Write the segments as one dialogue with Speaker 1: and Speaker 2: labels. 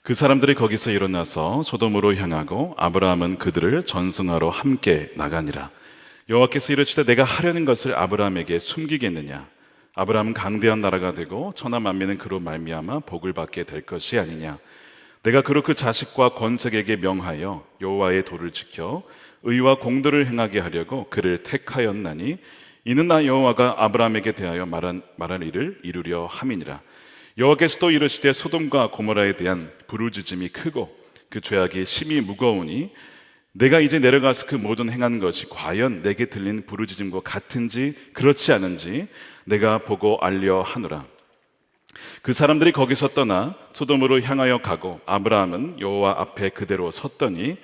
Speaker 1: 그 사람들이 거기서 일어나서 소돔으로 향하고 아브라함은 그들을 전승하러 함께 나가니라. 여호와께서 이르시되 내가 하려는 것을 아브라함에게 숨기겠느냐? 아브라함은 강대한 나라가 되고 천하 만민은 그로 말미암아 복을 받게 될 것이 아니냐? 내가 그로 그 자식과 권색에게 명하여 여호와의 도를 지켜 의와 공도를 행하게 하려고 그를 택하였나니 이는 나 여호와가 아브라함에게 대하여 말한 일을 이루려 함이니라. 여호와께서 또 이르시되 소돔과 고모라에 대한 부르짖음이 크고 그 죄악이 심히 무거우니 내가 이제 내려가서 그 모든 행한 것이 과연 내게 들린 부르짖음과 같은지 그렇지 않은지 내가 보고 알려 하노라. 그 사람들이 거기서 떠나 소돔으로 향하여 가고 아브라함은 여호와 앞에 그대로 섰더니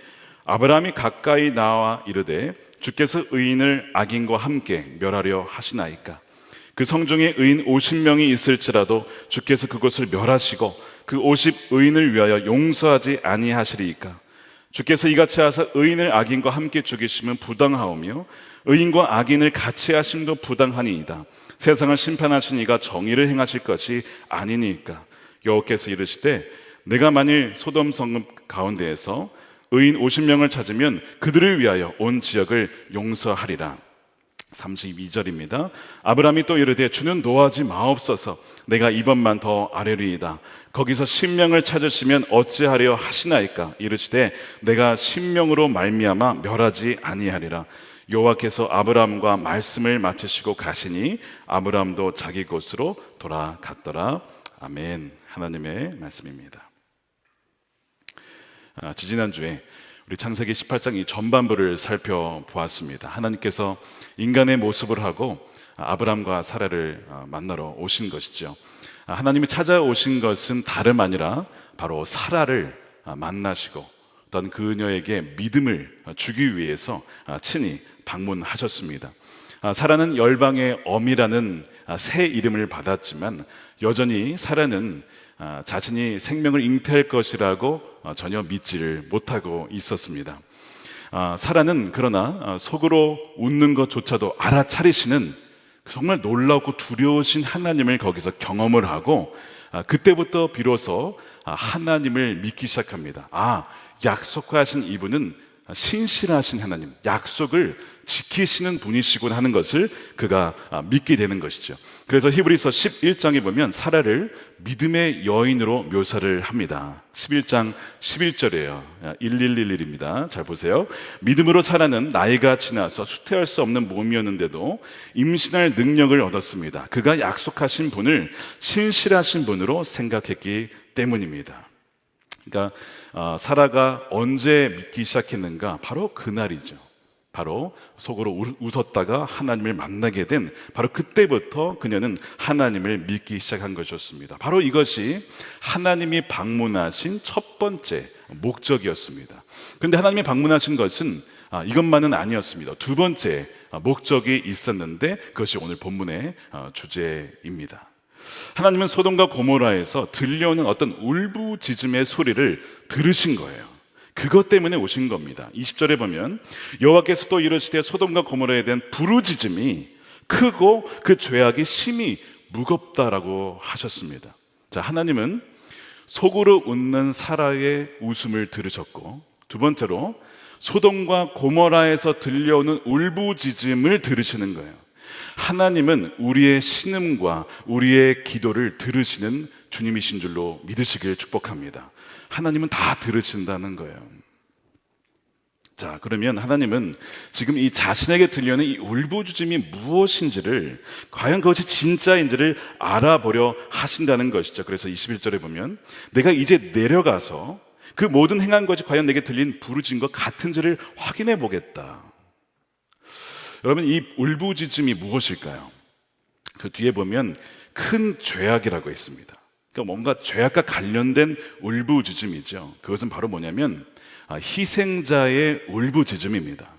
Speaker 1: 아브라함이 가까이 나와 이르되 주께서 의인을 악인과 함께 멸하려 하시나이까? 그 성중에 의인 50명이 있을지라도 주께서 그곳을 멸하시고 그 50 의인을 위하여 용서하지 아니하시리이까? 주께서 이같이 하사 의인을 악인과 함께 죽이시면 부당하오며 의인과 악인을 같이 하심도 부당하니이다. 세상을 심판하신 이가 정의를 행하실 것이 아니니까. 여호와께서 이르시되 내가 만일 소돔 성읍 가운데에서 의인 50명을 찾으면 그들을 위하여 온 지역을 용서하리라. 32절입니다. 아브라함이 또 이르되 주는 노하지 마옵소서. 내가 이번만 더 아뢰리이다. 거기서 10명을 찾으시면 어찌하려 하시나이까? 이르시되 내가 10명으로 말미암아 멸하지 아니하리라. 여호와께서 아브라함과 말씀을 마치시고 가시니 아브라함도 자기 곳으로 돌아갔더라. 아멘. 하나님의 말씀입니다. 지지난주에 우리 창세기 18장 이 전반부를 살펴보았습니다. 하나님께서 인간의 모습을 하고 아브람과 사라를 만나러 오신 것이죠. 하나님이 찾아오신 것은 다름 아니라 바로 사라를 만나시고 어떤 그녀에게 믿음을 주기 위해서 친히 방문하셨습니다. 사라는 열방의 어미라는 새 이름을 받았지만 여전히 사라는 자신이 생명을 잉태할 것이라고 전혀 믿지를 못하고 있었습니다. 사라는 그러나 속으로 웃는 것조차도 알아차리시는 정말 놀랍고 두려우신 하나님을 거기서 경험을 하고 그때부터 비로소 하나님을 믿기 시작합니다. 약속하신 이분은 신실하신 하나님, 약속을 지키시는 분이시구나 하는 것을 그가 믿게 되는 것이죠. 그래서 히브리서 11장에 보면 사라를 믿음의 여인으로 묘사를 합니다. 11장 11절이에요 1111입니다 잘 보세요. 믿음으로 사라는 나이가 지나서 수태할 수 없는 몸이었는데도 임신할 능력을 얻었습니다. 그가 약속하신 분을 신실하신 분으로 생각했기 때문입니다. 그러니까 사라가 언제 믿기 시작했는가? 바로 그날이죠. 바로 속으로 웃었다가 하나님을 만나게 된 바로 그때부터 그녀는 하나님을 믿기 시작한 것이었습니다. 바로 이것이 하나님이 방문하신 첫 번째 목적이었습니다. 그런데 하나님이 방문하신 것은 이것만은 아니었습니다. 두 번째 목적이 있었는데 그것이 오늘 본문의 주제입니다. 하나님은 소돔과 고모라에서 들려오는 어떤 울부짖음의 소리를 들으신 거예요. 그것 때문에 오신 겁니다. 20절에 보면 여호와께서 또 이르시되 소돔과 고모라에 대한 부르짖음이 크고 그 죄악이 심히 무겁다라고 하셨습니다. 자, 하나님은 속으로 웃는 사라의 웃음을 들으셨고, 두 번째로 소돔과 고모라에서 들려오는 울부짖음을 들으시는 거예요. 하나님은 우리의 신음과 우리의 기도를 들으시는 주님이신 줄로 믿으시길 축복합니다. 하나님은 다 들으신다는 거예요. 자, 그러면 하나님은 지금 이 자신에게 들려오는 이 울부짖음이 무엇인지를, 과연 그것이 진짜인지를 알아보려 하신다는 것이죠. 그래서 21절에 보면 내가 이제 내려가서 그 모든 행한 것이 과연 내게 들린 부르짖음과 같은지를 확인해 보겠다. 여러분, 이 울부짖음이 무엇일까요? 그 뒤에 보면 큰 죄악이라고 있습니다. 그러니까 뭔가 죄악과 관련된 울부짖음이죠. 그것은 바로 뭐냐면 희생자의 울부짖음입니다.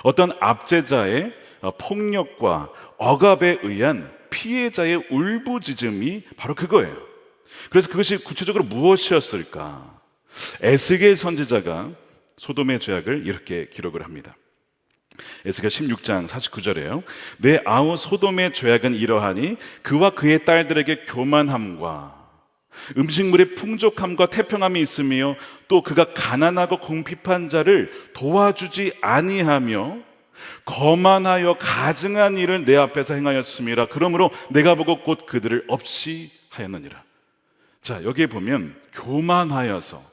Speaker 1: 어떤 압제자의 폭력과 억압에 의한 피해자의 울부짖음이 바로 그거예요. 그래서 그것이 구체적으로 무엇이었을까? 에스겔 선지자가 소돔의 죄악을 이렇게 기록을 합니다. 에스겔 16장 49절에요. 내 아우 소돔의 죄악은 이러하니 그와 그의 딸들에게 교만함과, 음식물의 풍족함과 태평함이 있으며 또 그가 가난하고 궁핍한 자를 도와주지 아니하며 거만하여 가증한 일을 내 앞에서 행하였음이라. 그러므로 내가 보고 곧 그들을 없이 하였느니라. 자, 여기에 보면 교만하여서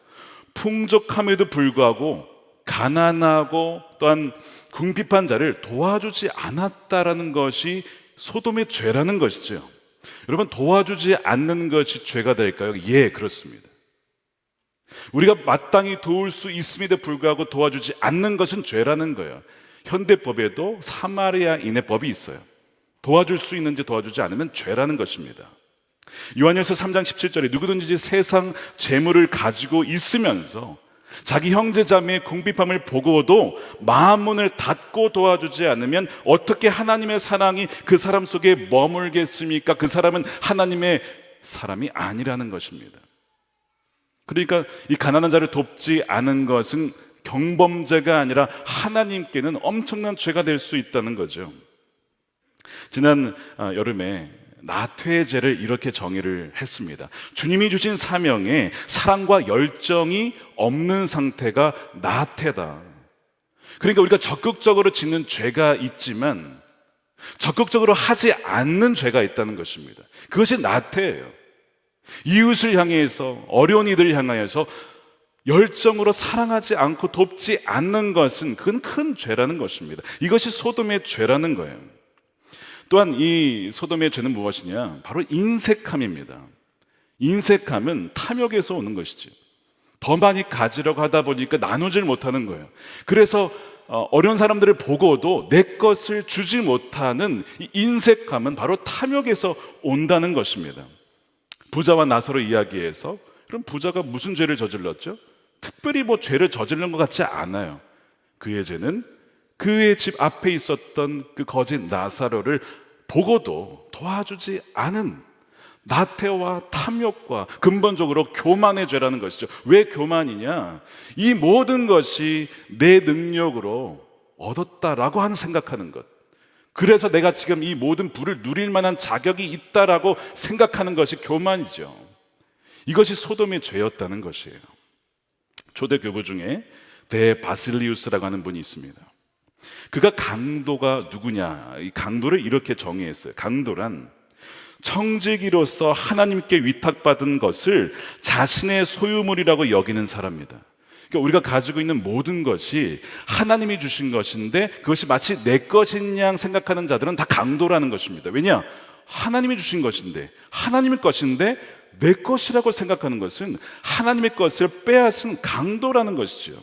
Speaker 1: 풍족함에도 불구하고 가난하고 또한 궁핍한 자를 도와주지 않았다라는 것이 소돔의 죄라는 것이죠. 여러분, 도와주지 않는 것이 죄가 될까요? 예, 그렇습니다. 우리가 마땅히 도울 수 있음에도 불구하고 도와주지 않는 것은 죄라는 거예요. 현대법에도 사마리아인의 법이 있어요. 도와줄 수 있는지 도와주지 않으면 죄라는 것입니다. 요한일서 3장 17절에 누구든지 세상 재물을 가지고 있으면서 자기 형제 자매의 궁핍함을 보고도 마음 문을 닫고 도와주지 않으면 어떻게 하나님의 사랑이 그 사람 속에 머물겠습니까? 그 사람은 하나님의 사람이 아니라는 것입니다. 그러니까 이 가난한 자를 돕지 않은 것은 경범죄가 아니라 하나님께는 엄청난 죄가 될 수 있다는 거죠. 지난 여름에 나태죄를 이렇게 정의를 했습니다. 주님이 주신 사명에 사랑과 열정이 없는 상태가 나태다. 그러니까 우리가 적극적으로 짓는 죄가 있지만 적극적으로 하지 않는 죄가 있다는 것입니다. 그것이 나태예요. 이웃을 향해서, 어려운 이들을 향하여서 열정으로 사랑하지 않고 돕지 않는 것은 그건 큰 죄라는 것입니다. 이것이 소돔의 죄라는 거예요. 또한 이 소돔의 죄는 무엇이냐? 바로 인색함입니다. 인색함은 탐욕에서 오는 것이죠. 더 많이 가지려고 하다 보니까 나누질 못하는 거예요. 그래서 어려운 사람들을 보고도 내 것을 주지 못하는 이 인색함은 바로 탐욕에서 온다는 것입니다. 부자와 나사로 이야기에서 그럼 부자가 무슨 죄를 저질렀죠? 특별히 뭐 죄를 저지른 것 같지 않아요. 그의 죄는 그의 집 앞에 있었던 그 거짓 나사로를 보고도 도와주지 않은 나태와 탐욕과 근본적으로 교만의 죄라는 것이죠. 왜 교만이냐? 이 모든 것이 내 능력으로 얻었다라고 하는 생각하는 것. 그래서 내가 지금 이 모든 부를 누릴 만한 자격이 있다라고 생각하는 것이 교만이죠. 이것이 소돔의 죄였다는 것이에요. 초대 교부 중에 대바실리우스라고 하는 분이 있습니다. 그가 강도가 누구냐? 이 강도를 이렇게 정의했어요. 강도란 청지기로서 하나님께 위탁받은 것을 자신의 소유물이라고 여기는 사람입니다. 그러니까 우리가 가지고 있는 모든 것이 하나님이 주신 것인데 그것이 마치 내 것인 양 생각하는 자들은 다 강도라는 것입니다. 왜냐? 하나님이 주신 것인데, 하나님의 것인데 내 것이라고 생각하는 것은 하나님의 것을 빼앗은 강도라는 것이죠.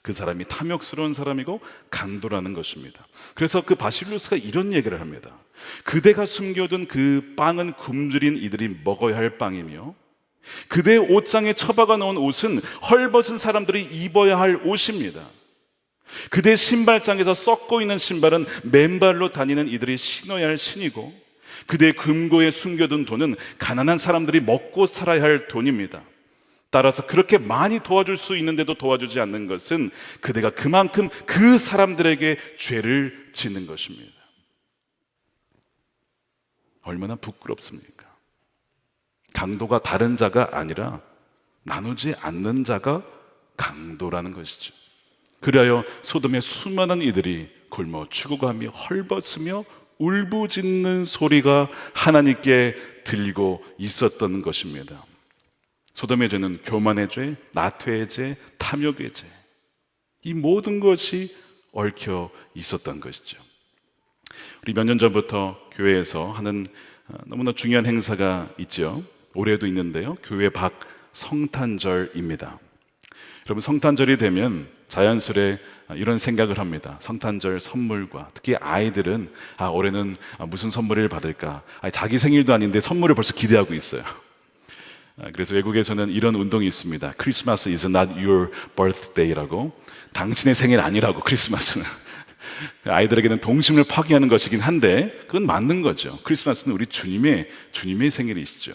Speaker 1: 그 사람이 탐욕스러운 사람이고 강도라는 것입니다. 그래서 그 바실루스가 이런 얘기를 합니다. 그대가 숨겨둔 그 빵은 굶주린 이들이 먹어야 할 빵이며 그대의 옷장에 처박아 놓은 옷은 헐벗은 사람들이 입어야 할 옷입니다. 그대의 신발장에서 썩고 있는 신발은 맨발로 다니는 이들이 신어야 할 신이고 그대의 금고에 숨겨둔 돈은 가난한 사람들이 먹고 살아야 할 돈입니다. 따라서 그렇게 많이 도와줄 수 있는데도 도와주지 않는 것은 그대가 그만큼 그 사람들에게 죄를 짓는 것입니다. 얼마나 부끄럽습니까? 강도가 다른 자가 아니라 나누지 않는 자가 강도라는 것이죠. 그리하여 소돔의 수많은 이들이 굶어 죽어가며 헐벗으며 울부짖는 소리가 하나님께 들리고 있었던 것입니다. 소돔의 죄는 교만의 죄, 나태의 죄, 탐욕의 죄, 이 모든 것이 얽혀 있었던 것이죠. 우리 몇 년 전부터 교회에서 하는 너무나 중요한 행사가 있죠. 올해도 있는데요. 교회 밖 성탄절입니다. 여러분, 성탄절이 되면 자연스레 이런 생각을 합니다. 성탄절 선물과 특히 아이들은 올해는 무슨 선물을 받을까? 자기 생일도 아닌데 선물을 벌써 기대하고 있어요. 그래서 외국에서는 이런 운동이 있습니다. Christmas is not your birthday라고. 당신의 생일 아니라고, 크리스마스는. 아이들에게는 동심을 파괴하는 것이긴 한데 그건 맞는 거죠. 크리스마스는 우리 주님의 생일이시죠.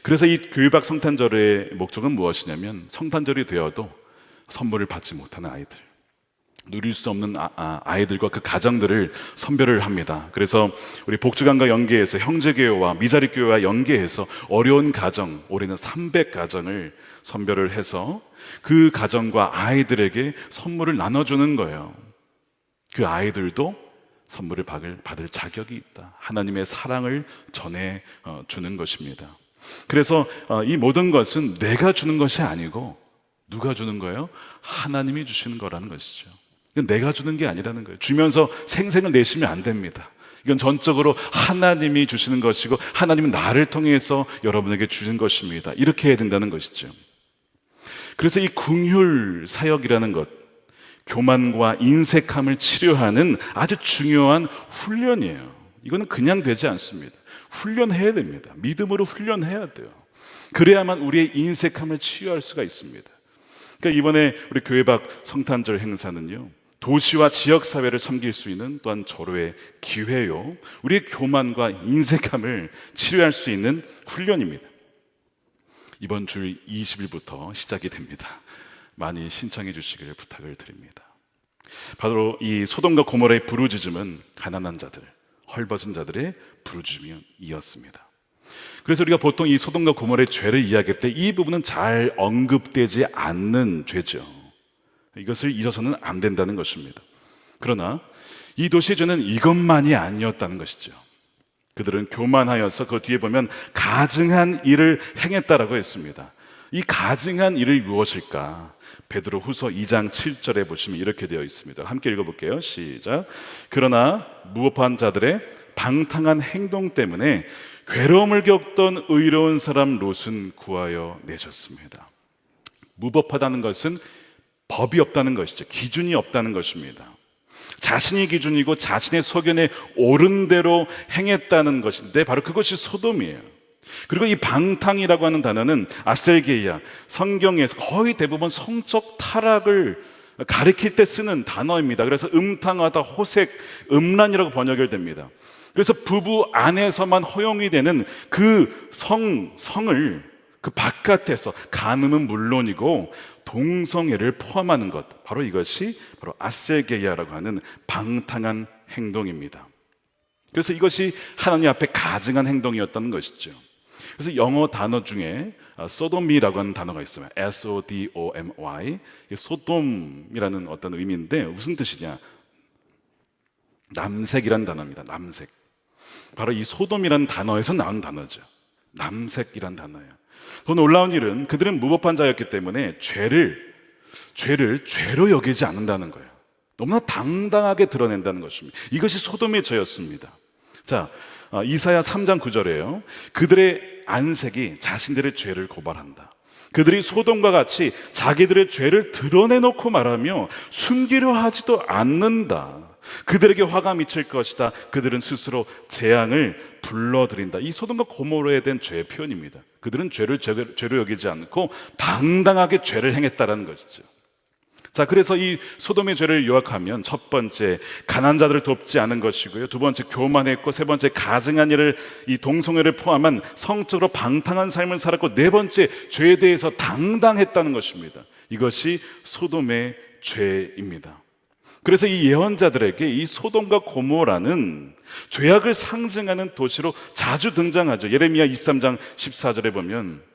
Speaker 1: 그래서 이 교회 밖 성탄절의 목적은 무엇이냐면 성탄절이 되어도 선물을 받지 못하는 아이들, 누릴 수 없는 아이들과 그 가정들을 선별을 합니다. 그래서 우리 복주간과 연계해서 형제교회와 미자립교회와 연계해서 어려운 가정, 올해는 300가정을 선별을 해서 그 가정과 아이들에게 선물을 나눠주는 거예요. 그 아이들도 선물을 받을 자격이 있다. 하나님의 사랑을 전해주는 것입니다. 그래서 이 모든 것은 내가 주는 것이 아니고 누가 주는 거예요? 하나님이 주시는 거라는 것이죠. 이건 내가 주는 게 아니라는 거예요. 주면서 생생을 내시면 안 됩니다. 이건 전적으로 하나님이 주시는 것이고 하나님은 나를 통해서 여러분에게 주신 것입니다. 이렇게 해야 된다는 것이죠. 그래서 이 긍휼 사역이라는 것, 교만과 인색함을 치료하는 아주 중요한 훈련이에요. 이거는 그냥 되지 않습니다. 훈련해야 됩니다. 믿음으로 훈련해야 돼요. 그래야만 우리의 인색함을 치유할 수가 있습니다. 그러니까 이번에 우리 교회 밖 성탄절 행사는요, 도시와 지역사회를 섬길 수 있는 또한 절호의 기회요, 우리의 교만과 인색함을 치료할 수 있는 훈련입니다. 이번 주 20일부터 시작이 됩니다. 많이 신청해 주시길 부탁을 드립니다. 바로 이 소돔과 고모라의 부르짖음은 가난한 자들, 헐벗은 자들의 부르짖음이었습니다. 그래서 우리가 보통 이 소돔과 고모라의 죄를 이야기할 때 이 부분은 잘 언급되지 않는 죄죠. 이것을 잊어서는 안 된다는 것입니다. 그러나 이 도시의 죄는 이것만이 아니었다는 것이죠. 그들은 교만하여서 그 뒤에 보면 가증한 일을 행했다라고 했습니다. 이 가증한 일이 무엇일까? 베드로 후서 2장 7절에 보시면 이렇게 되어 있습니다. 함께 읽어볼게요. 시작. 그러나 무법한 자들의 방탕한 행동 때문에 괴로움을 겪던 의로운 사람 롯은 구하여 내셨습니다. 무법하다는 것은 법이 없다는 것이죠. 기준이 없다는 것입니다. 자신이 기준이고 자신의 소견에 옳은 대로 행했다는 것인데 바로 그것이 소돔이에요. 그리고 이 방탕이라고 하는 단어는 아셀게이아, 성경에서 거의 대부분 성적 타락을 가리킬 때 쓰는 단어입니다. 그래서 음탕하다, 호색, 음란이라고 번역이 됩니다. 그래서 부부 안에서만 허용이 되는 그 성을 그 바깥에서, 간음은 물론이고 동성애를 포함하는 것, 바로 이것이 바로 아셀게이아라고 하는 방탕한 행동입니다. 그래서 이것이 하나님 앞에 가증한 행동이었다는 것이죠. 그래서 영어 단어 중에 소돔이라고 하는 단어가 있어요. S-O-D-O-M-Y. 소돔이라는 어떤 의미인데 무슨 뜻이냐? 남색이라는 단어입니다. 남색. 바로 이 소돔이라는 단어에서 나온 단어죠. 남색이라는 단어예요. 더 놀라운 일은 그들은 무법한 자였기 때문에 죄를 죄로 여기지 않는다는 거예요. 너무나 당당하게 드러낸다는 것입니다. 이것이 소돔의 죄였습니다. 자, 이사야 3장 9절에요. 그들의 안색이 자신들의 죄를 고발한다. 그들이 소돔과 같이 자기들의 죄를 드러내놓고 말하며 숨기려 하지도 않는다. 그들에게 화가 미칠 것이다. 그들은 스스로 재앙을 불러들인다. 이 소돔과 고모라에 대한 죄의 표현입니다. 그들은 죄를 죄로 여기지 않고 당당하게 죄를 행했다라는 것이죠. 자, 그래서 이 소돔의 죄를 요약하면 첫 번째, 가난한 자들을 돕지 않은 것이고요. 두 번째, 교만했고, 세 번째, 가증한 일을, 이 동성애를 포함한 성적으로 방탕한 삶을 살았고, 네 번째, 죄에 대해서 당당했다는 것입니다. 이것이 소돔의 죄입니다. 그래서 이 예언자들에게 이 소돔과 고모라는 죄악을 상징하는 도시로 자주 등장하죠. 예레미야 23장 14절에 보면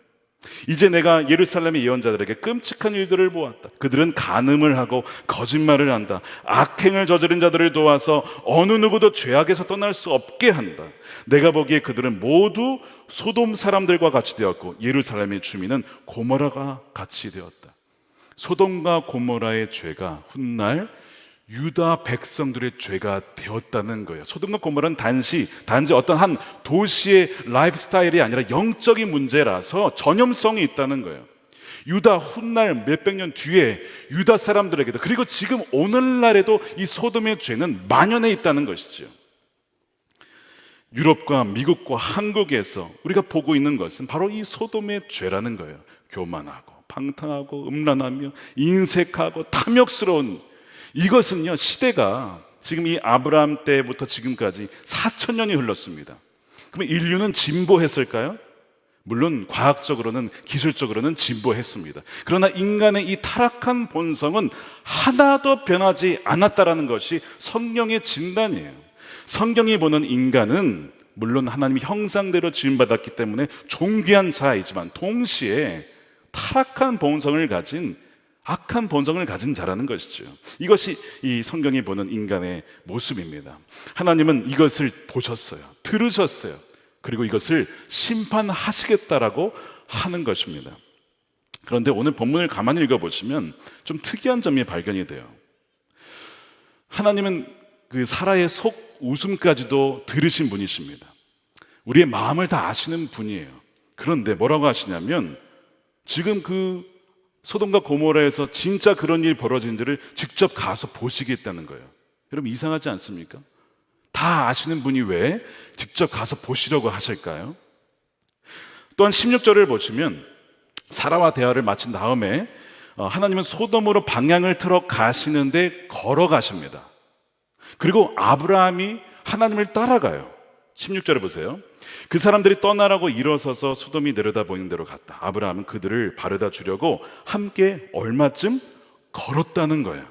Speaker 1: 이제 내가 예루살렘의 예언자들에게 끔찍한 일들을 보았다. 그들은 간음을 하고 거짓말을 한다. 악행을 저지른 자들을 도와서 어느 누구도 죄악에서 떠날 수 없게 한다. 내가 보기에 그들은 모두 소돔 사람들과 같이 되었고 예루살렘의 주민은 고모라가 같이 되었다. 소돔과 고모라의 죄가 훗날 유다 백성들의 죄가 되었다는 거예요. 소돔과 고모라는 단지 어떤 한 도시의 라이프 스타일이 아니라 영적인 문제라서 전염성이 있다는 거예요. 유다 훗날 몇백 년 뒤에 유다 사람들에게도, 그리고 지금 오늘날에도 이 소돔의 죄는 만연해 있다는 것이죠. 유럽과 미국과 한국에서 우리가 보고 있는 것은 바로 이 소돔의 죄라는 거예요. 교만하고 방탕하고 음란하며 인색하고 탐욕스러운, 이것은요, 시대가 지금 이 아브라함 때부터 지금까지 4,000년이 흘렀습니다. 그러면 인류는 진보했을까요? 물론 과학적으로는 기술적으로는 진보했습니다. 그러나 인간의 이 타락한 본성은 하나도 변하지 않았다라는 것이 성경의 진단이에요. 성경이 보는 인간은 물론 하나님의 형상대로 지음받았기 때문에 존귀한 자이지만 동시에 타락한 본성을 가진 악한 본성을 가진 자라는 것이죠. 이것이 이 성경이 보는 인간의 모습입니다. 하나님은 이것을 보셨어요. 들으셨어요. 그리고 이것을 심판하시겠다라고 하는 것입니다. 그런데 오늘 본문을 가만히 읽어보시면 좀 특이한 점이 발견이 돼요. 하나님은 그 사라의 속 웃음까지도 들으신 분이십니다. 우리의 마음을 다 아시는 분이에요. 그런데 뭐라고 하시냐면 지금 그 소돔과 고모라에서 진짜 그런 일이 벌어진지를 직접 가서 보시겠다는 거예요. 여러분 이상하지 않습니까? 다 아시는 분이 왜 직접 가서 보시려고 하실까요? 또한 16절을 보시면 사라와 대화를 마친 다음에 하나님은 소돔으로 방향을 틀어 가시는데 걸어가십니다. 그리고 아브라함이 하나님을 따라가요. 16절에 보세요. 그 사람들이 떠나라고 일어서서 소돔이 내려다보이는 대로 갔다. 아브라함은 그들을 바르다 주려고 함께 얼마쯤 걸었다는 거예요.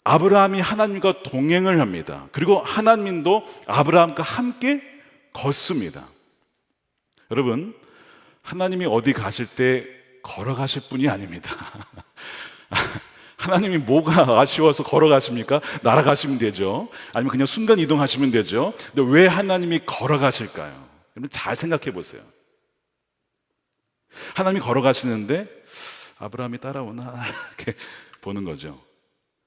Speaker 1: 아브라함이 하나님과 동행을 합니다. 그리고 하나님도 아브라함과 함께 걷습니다. 여러분, 하나님이 어디 가실 때 걸어가실 분이 아닙니다. 하나님이 뭐가 아쉬워서 걸어가십니까? 날아가시면 되죠. 아니면 그냥 순간 이동하시면 되죠. 근데 왜 하나님이 걸어가실까요? 여러분 잘 생각해 보세요. 하나님이 걸어가시는데 아브라함이 따라오나 이렇게 보는 거죠.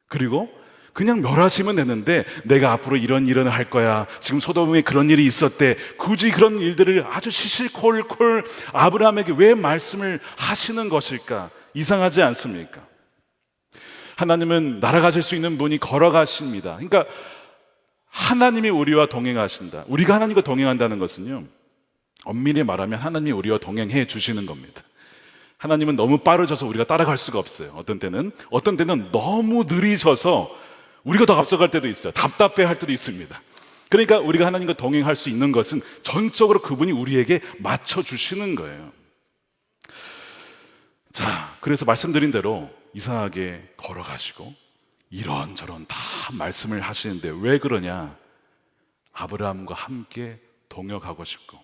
Speaker 1: 그리고 그냥 멸하시면 되는데 내가 앞으로 이런 일은 할 거야. 지금 소돔에 그런 일이 있었대. 굳이 그런 일들을 아주 시시콜콜 아브라함에게 왜 말씀을 하시는 것일까? 이상하지 않습니까? 하나님은 날아가실 수 있는 분이 걸어가십니다. 그러니까 하나님이 우리와 동행하신다. 우리가 하나님과 동행한다는 것은요, 엄밀히 말하면 하나님이 우리와 동행해 주시는 겁니다. 하나님은 너무 빠르셔서 우리가 따라갈 수가 없어요. 어떤 때는 너무 느리셔서 우리가 더 앞서갈 때도 있어요. 답답해 할 때도 있습니다. 그러니까 우리가 하나님과 동행할 수 있는 것은 전적으로 그분이 우리에게 맞춰주시는 거예요. 자, 그래서 말씀드린 대로 이상하게 걸어가시고 이런저런 다 말씀을 하시는데 왜 그러냐? 아브라함과 함께 동역하고 싶고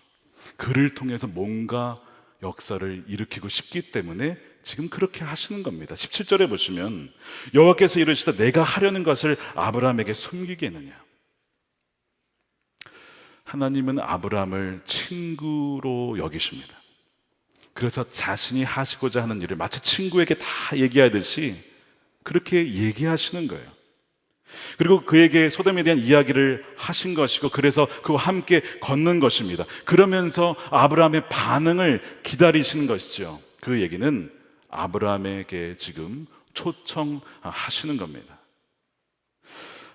Speaker 1: 그를 통해서 뭔가 역사를 일으키고 싶기 때문에 지금 그렇게 하시는 겁니다. 17절에 보시면 여호와께서 이르시되 내가 하려는 것을 아브라함에게 숨기겠느냐? 하나님은 아브라함을 친구로 여기십니다. 그래서 자신이 하시고자 하는 일을 마치 친구에게 다 얘기하듯이 그렇게 얘기하시는 거예요. 그리고 그에게 소돔에 대한 이야기를 하신 것이고 그래서 그와 함께 걷는 것입니다. 그러면서 아브라함의 반응을 기다리시는 것이죠. 그 얘기는 아브라함에게 지금 초청하시는 겁니다.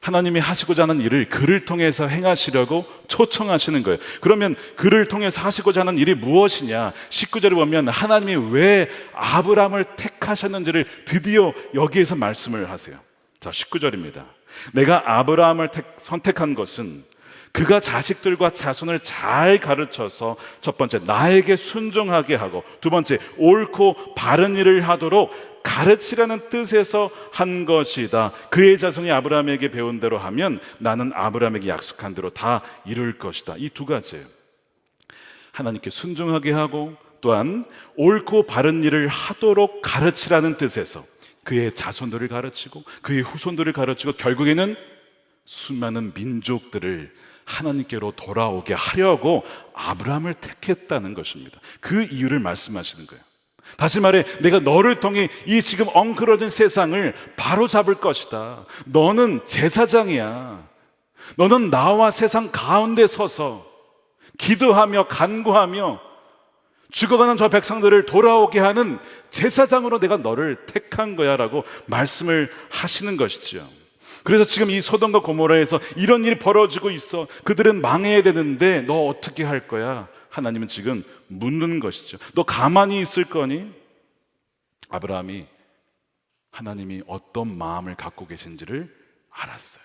Speaker 1: 하나님이 하시고자 하는 일을 그를 통해서 행하시려고 초청하시는 거예요. 그러면 그를 통해서 하시고자 하는 일이 무엇이냐? 19절에 보면 하나님이 왜 아브라함을 택하셨는지를 드디어 여기에서 말씀을 하세요. 자, 19절입니다. 내가 아브라함을 선택한 것은 그가 자식들과 자손을 잘 가르쳐서 첫 번째 나에게 순종하게 하고 두 번째 옳고 바른 일을 하도록 가르치라는 뜻에서 한 것이다. 그의 자손이 아브라함에게 배운 대로 하면 나는 아브라함에게 약속한 대로 다 이룰 것이다. 이 두 가지예요. 하나님께 순종하게 하고 또한 옳고 바른 일을 하도록 가르치라는 뜻에서 그의 자손들을 가르치고 그의 후손들을 가르치고 결국에는 수많은 민족들을 하나님께로 돌아오게 하려고 아브라함을 택했다는 것입니다. 그 이유를 말씀하시는 거예요. 다시 말해 내가 너를 통해 이 지금 엉클어진 세상을 바로잡을 것이다. 너는 제사장이야. 너는 나와 세상 가운데 서서 기도하며 간구하며 죽어가는 저 백성들을 돌아오게 하는 제사장으로 내가 너를 택한 거야 라고 말씀을 하시는 것이죠. 그래서 지금 이 소돔과 고모라에서 이런 일이 벌어지고 있어. 그들은 망해야 되는데 너 어떻게 할 거야? 하나님은 지금 묻는 것이죠. 너 가만히 있을 거니? 아브라함이 하나님이 어떤 마음을 갖고 계신지를 알았어요.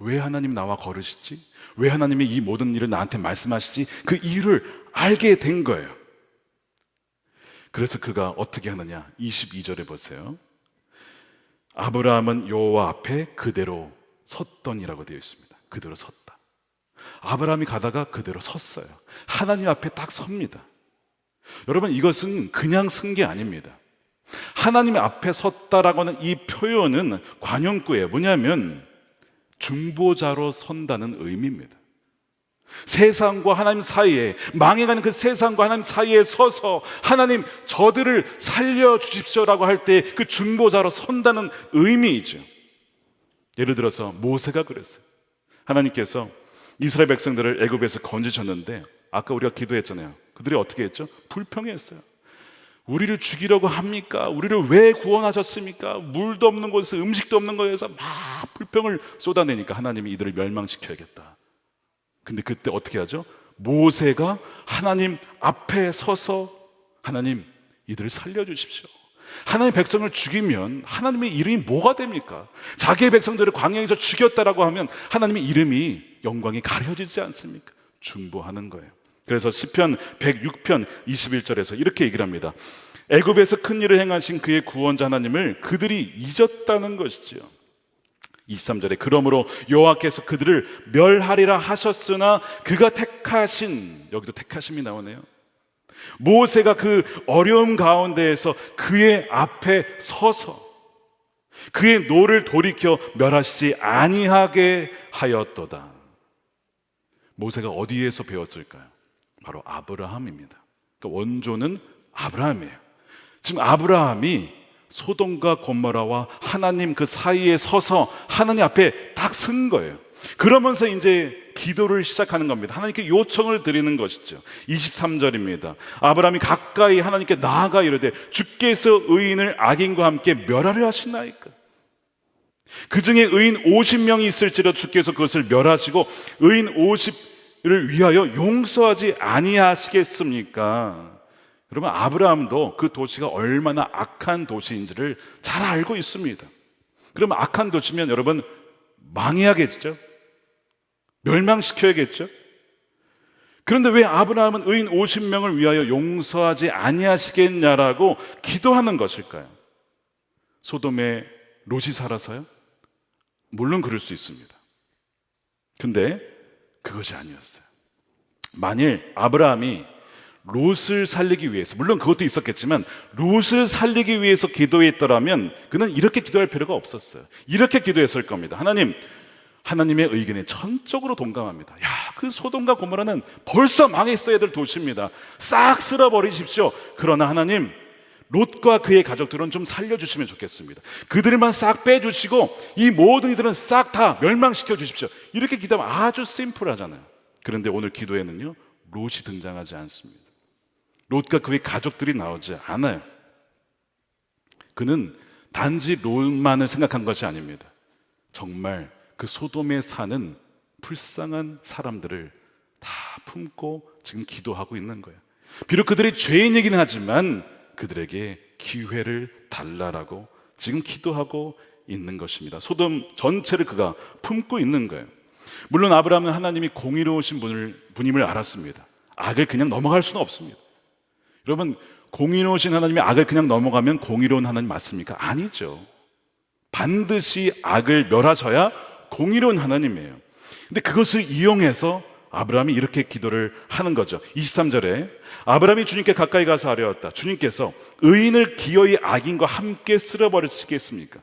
Speaker 1: 왜 하나님 나와 걸으시지? 왜 하나님이 이 모든 일을 나한테 말씀하시지? 그 이유를 알게 된 거예요. 그래서 그가 어떻게 하느냐? 22절에 보세요. 아브라함은 여호와 앞에 그대로 섰더니라고 되어 있습니다. 그대로 섰다. 아브라함이 가다가 그대로 섰어요. 하나님 앞에 딱 섭니다. 여러분, 이것은 그냥 선 게 아닙니다. 하나님 앞에 섰다라고 하는 이 표현은 관용구예요. 뭐냐면 중보자로 선다는 의미입니다. 세상과 하나님 사이에, 망해가는 그 세상과 하나님 사이에 서서 하나님 저들을 살려주십시오라고 할 때 그 중보자로 선다는 의미이죠. 예를 들어서 모세가 그랬어요. 하나님께서 이스라엘 백성들을 애굽에서 건지셨는데 아까 우리가 기도했잖아요. 그들이 어떻게 했죠? 불평했어요. 우리를 죽이려고 합니까? 우리를 왜 구원하셨습니까? 물도 없는 곳에서, 음식도 없는 곳에서 막 불평을 쏟아내니까 하나님이 이들을 멸망시켜야겠다. 근데 그때 어떻게 하죠? 모세가 하나님 앞에 서서 하나님 이들을 살려주십시오. 하나님의 백성을 죽이면 하나님의 이름이 뭐가 됩니까? 자기의 백성들을 광야에서 죽였다라고 하면 하나님의 이름이, 영광이 가려지지 않습니까? 중보하는 거예요. 그래서 시편 106편 21절에서 이렇게 얘기를 합니다. 애굽에서 큰 일을 행하신 그의 구원자 하나님을 그들이 잊었다는 것이지요. 23절에 그러므로 여호와께서 그들을 멸하리라 하셨으나 그가 택하신, 여기도 택하심이 나오네요. 모세가 그 어려움 가운데에서 그의 앞에 서서 그의 노를 돌이켜 멸하시지 아니하게 하였도다. 모세가 어디에서 배웠을까요? 바로 아브라함입니다. 그러니까 원조는 아브라함이에요. 지금 아브라함이 소돔과 고모라와 하나님 그 사이에 서서 하나님 앞에 딱 선 거예요. 그러면서 이제 기도를 시작하는 겁니다. 하나님께 요청을 드리는 것이죠. 23절입니다. 아브라함이 가까이 하나님께 나아가 이르되 주께서 의인을 악인과 함께 멸하려 하시나이까? 그 중에 의인 50명이 있을지라 주께서 그것을 멸하시고 의인 50을 위하여 용서하지 아니하시겠습니까? 여러분, 아브라함도 그 도시가 얼마나 악한 도시인지를 잘 알고 있습니다. 그러면 악한 도시면 여러분 망해야겠죠? 멸망시켜야겠죠? 그런데 왜 아브라함은 의인 50명을 위하여 용서하지 아니하시겠냐라고 기도하는 것일까요? 소돔에 롯이 살아서요? 물론 그럴 수 있습니다. 근데 그것이 아니었어요. 만일 아브라함이 롯을 살리기 위해서, 물론 그것도 있었겠지만 롯을 살리기 위해서 기도했더라면 그는 이렇게 기도할 필요가 없었어요. 이렇게 기도했을 겁니다. 하나님, 하나님의 의견에 전적으로 동감합니다. 야, 그 소돔과 고모라는 벌써 망했어야 될 도시입니다. 싹 쓸어버리십시오. 그러나 하나님, 롯과 그의 가족들은 좀 살려주시면 좋겠습니다. 그들만 싹 빼주시고 이 모든 이들은 싹 다 멸망시켜 주십시오. 이렇게 기도하면 아주 심플하잖아요. 그런데 오늘 기도에는요, 롯이 등장하지 않습니다. 롯과 그의 가족들이 나오지 않아요. 그는 단지 롯만을 생각한 것이 아닙니다. 정말 그 소돔에 사는 불쌍한 사람들을 다 품고 지금 기도하고 있는 거예요. 비록 그들이 죄인이긴 하지만 그들에게 기회를 달라라고 지금 기도하고 있는 것입니다. 소돔 전체를 그가 품고 있는 거예요. 물론 아브라함은 하나님이 공의로우신 분임을 알았습니다. 악을 그냥 넘어갈 수는 없습니다. 여러분, 공의로우신 하나님이 악을 그냥 넘어가면 공의로운 하나님 맞습니까? 아니죠. 반드시 악을 멸하셔야 공의로운 하나님이에요. 근데 그것을 이용해서 아브라함이 이렇게 기도를 하는 거죠. 23절에 아브라함이 주님께 가까이 가서 아뢰었다. 주님께서 의인을 기어이 악인과 함께 쓸어버리시겠습니까?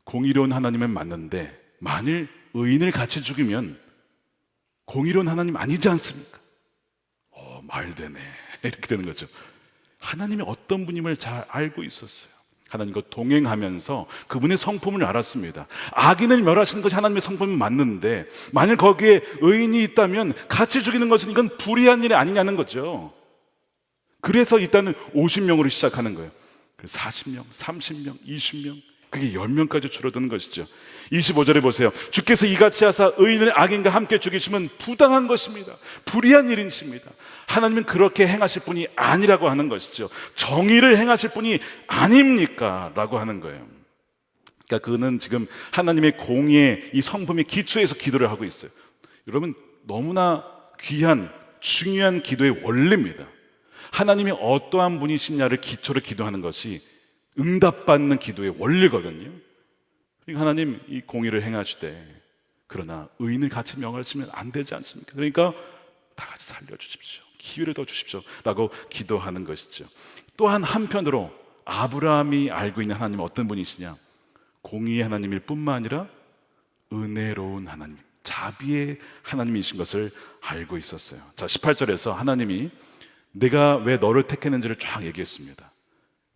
Speaker 1: 공의로운 하나님은 맞는데 만일 의인을 같이 죽이면 공의로운 하나님 아니지 않습니까? 말 되네. 이렇게 되는 거죠. 하나님이 어떤 분임을 잘 알고 있었어요. 하나님과 동행하면서 그분의 성품을 알았습니다. 악인을 멸하시는 것이 하나님의 성품은 맞는데 만일 거기에 의인이 있다면 같이 죽이는 것은 이건 불의한 일이 아니냐는 거죠. 그래서 일단은 50명으로 시작하는 거예요. 40명, 30명, 20명, 그게 10명까지 줄어드는 것이죠. 25절에 보세요. 주께서 이같이 하사 의인을 악인과 함께 죽이시면 부당한 것입니다. 불의한 일이십니다. 하나님은 그렇게 행하실 분이 아니라고 하는 것이죠. 정의를 행하실 분이 아닙니까? 라고 하는 거예요. 그러니까 그는 지금 하나님의 공의의 이 성품의 기초에서 기도를 하고 있어요. 여러분, 너무나 귀한 중요한 기도의 원리입니다. 하나님이 어떠한 분이시냐를 기초로 기도하는 것이 응답받는 기도의 원리거든요. 그러니까 하나님 이 공의를 행하시되 그러나 의인을 같이 명하시면 안 되지 않습니까? 그러니까 다 같이 살려주십시오. 기회를 더 주십시오 라고 기도하는 것이죠. 또한 한편으로 아브라함이 알고 있는 하나님은 어떤 분이시냐? 공의의 하나님일 뿐만 아니라 은혜로운 하나님, 자비의 하나님이신 것을 알고 있었어요. 자, 18절에서 하나님이 내가 왜 너를 택했는지를 쫙 얘기했습니다.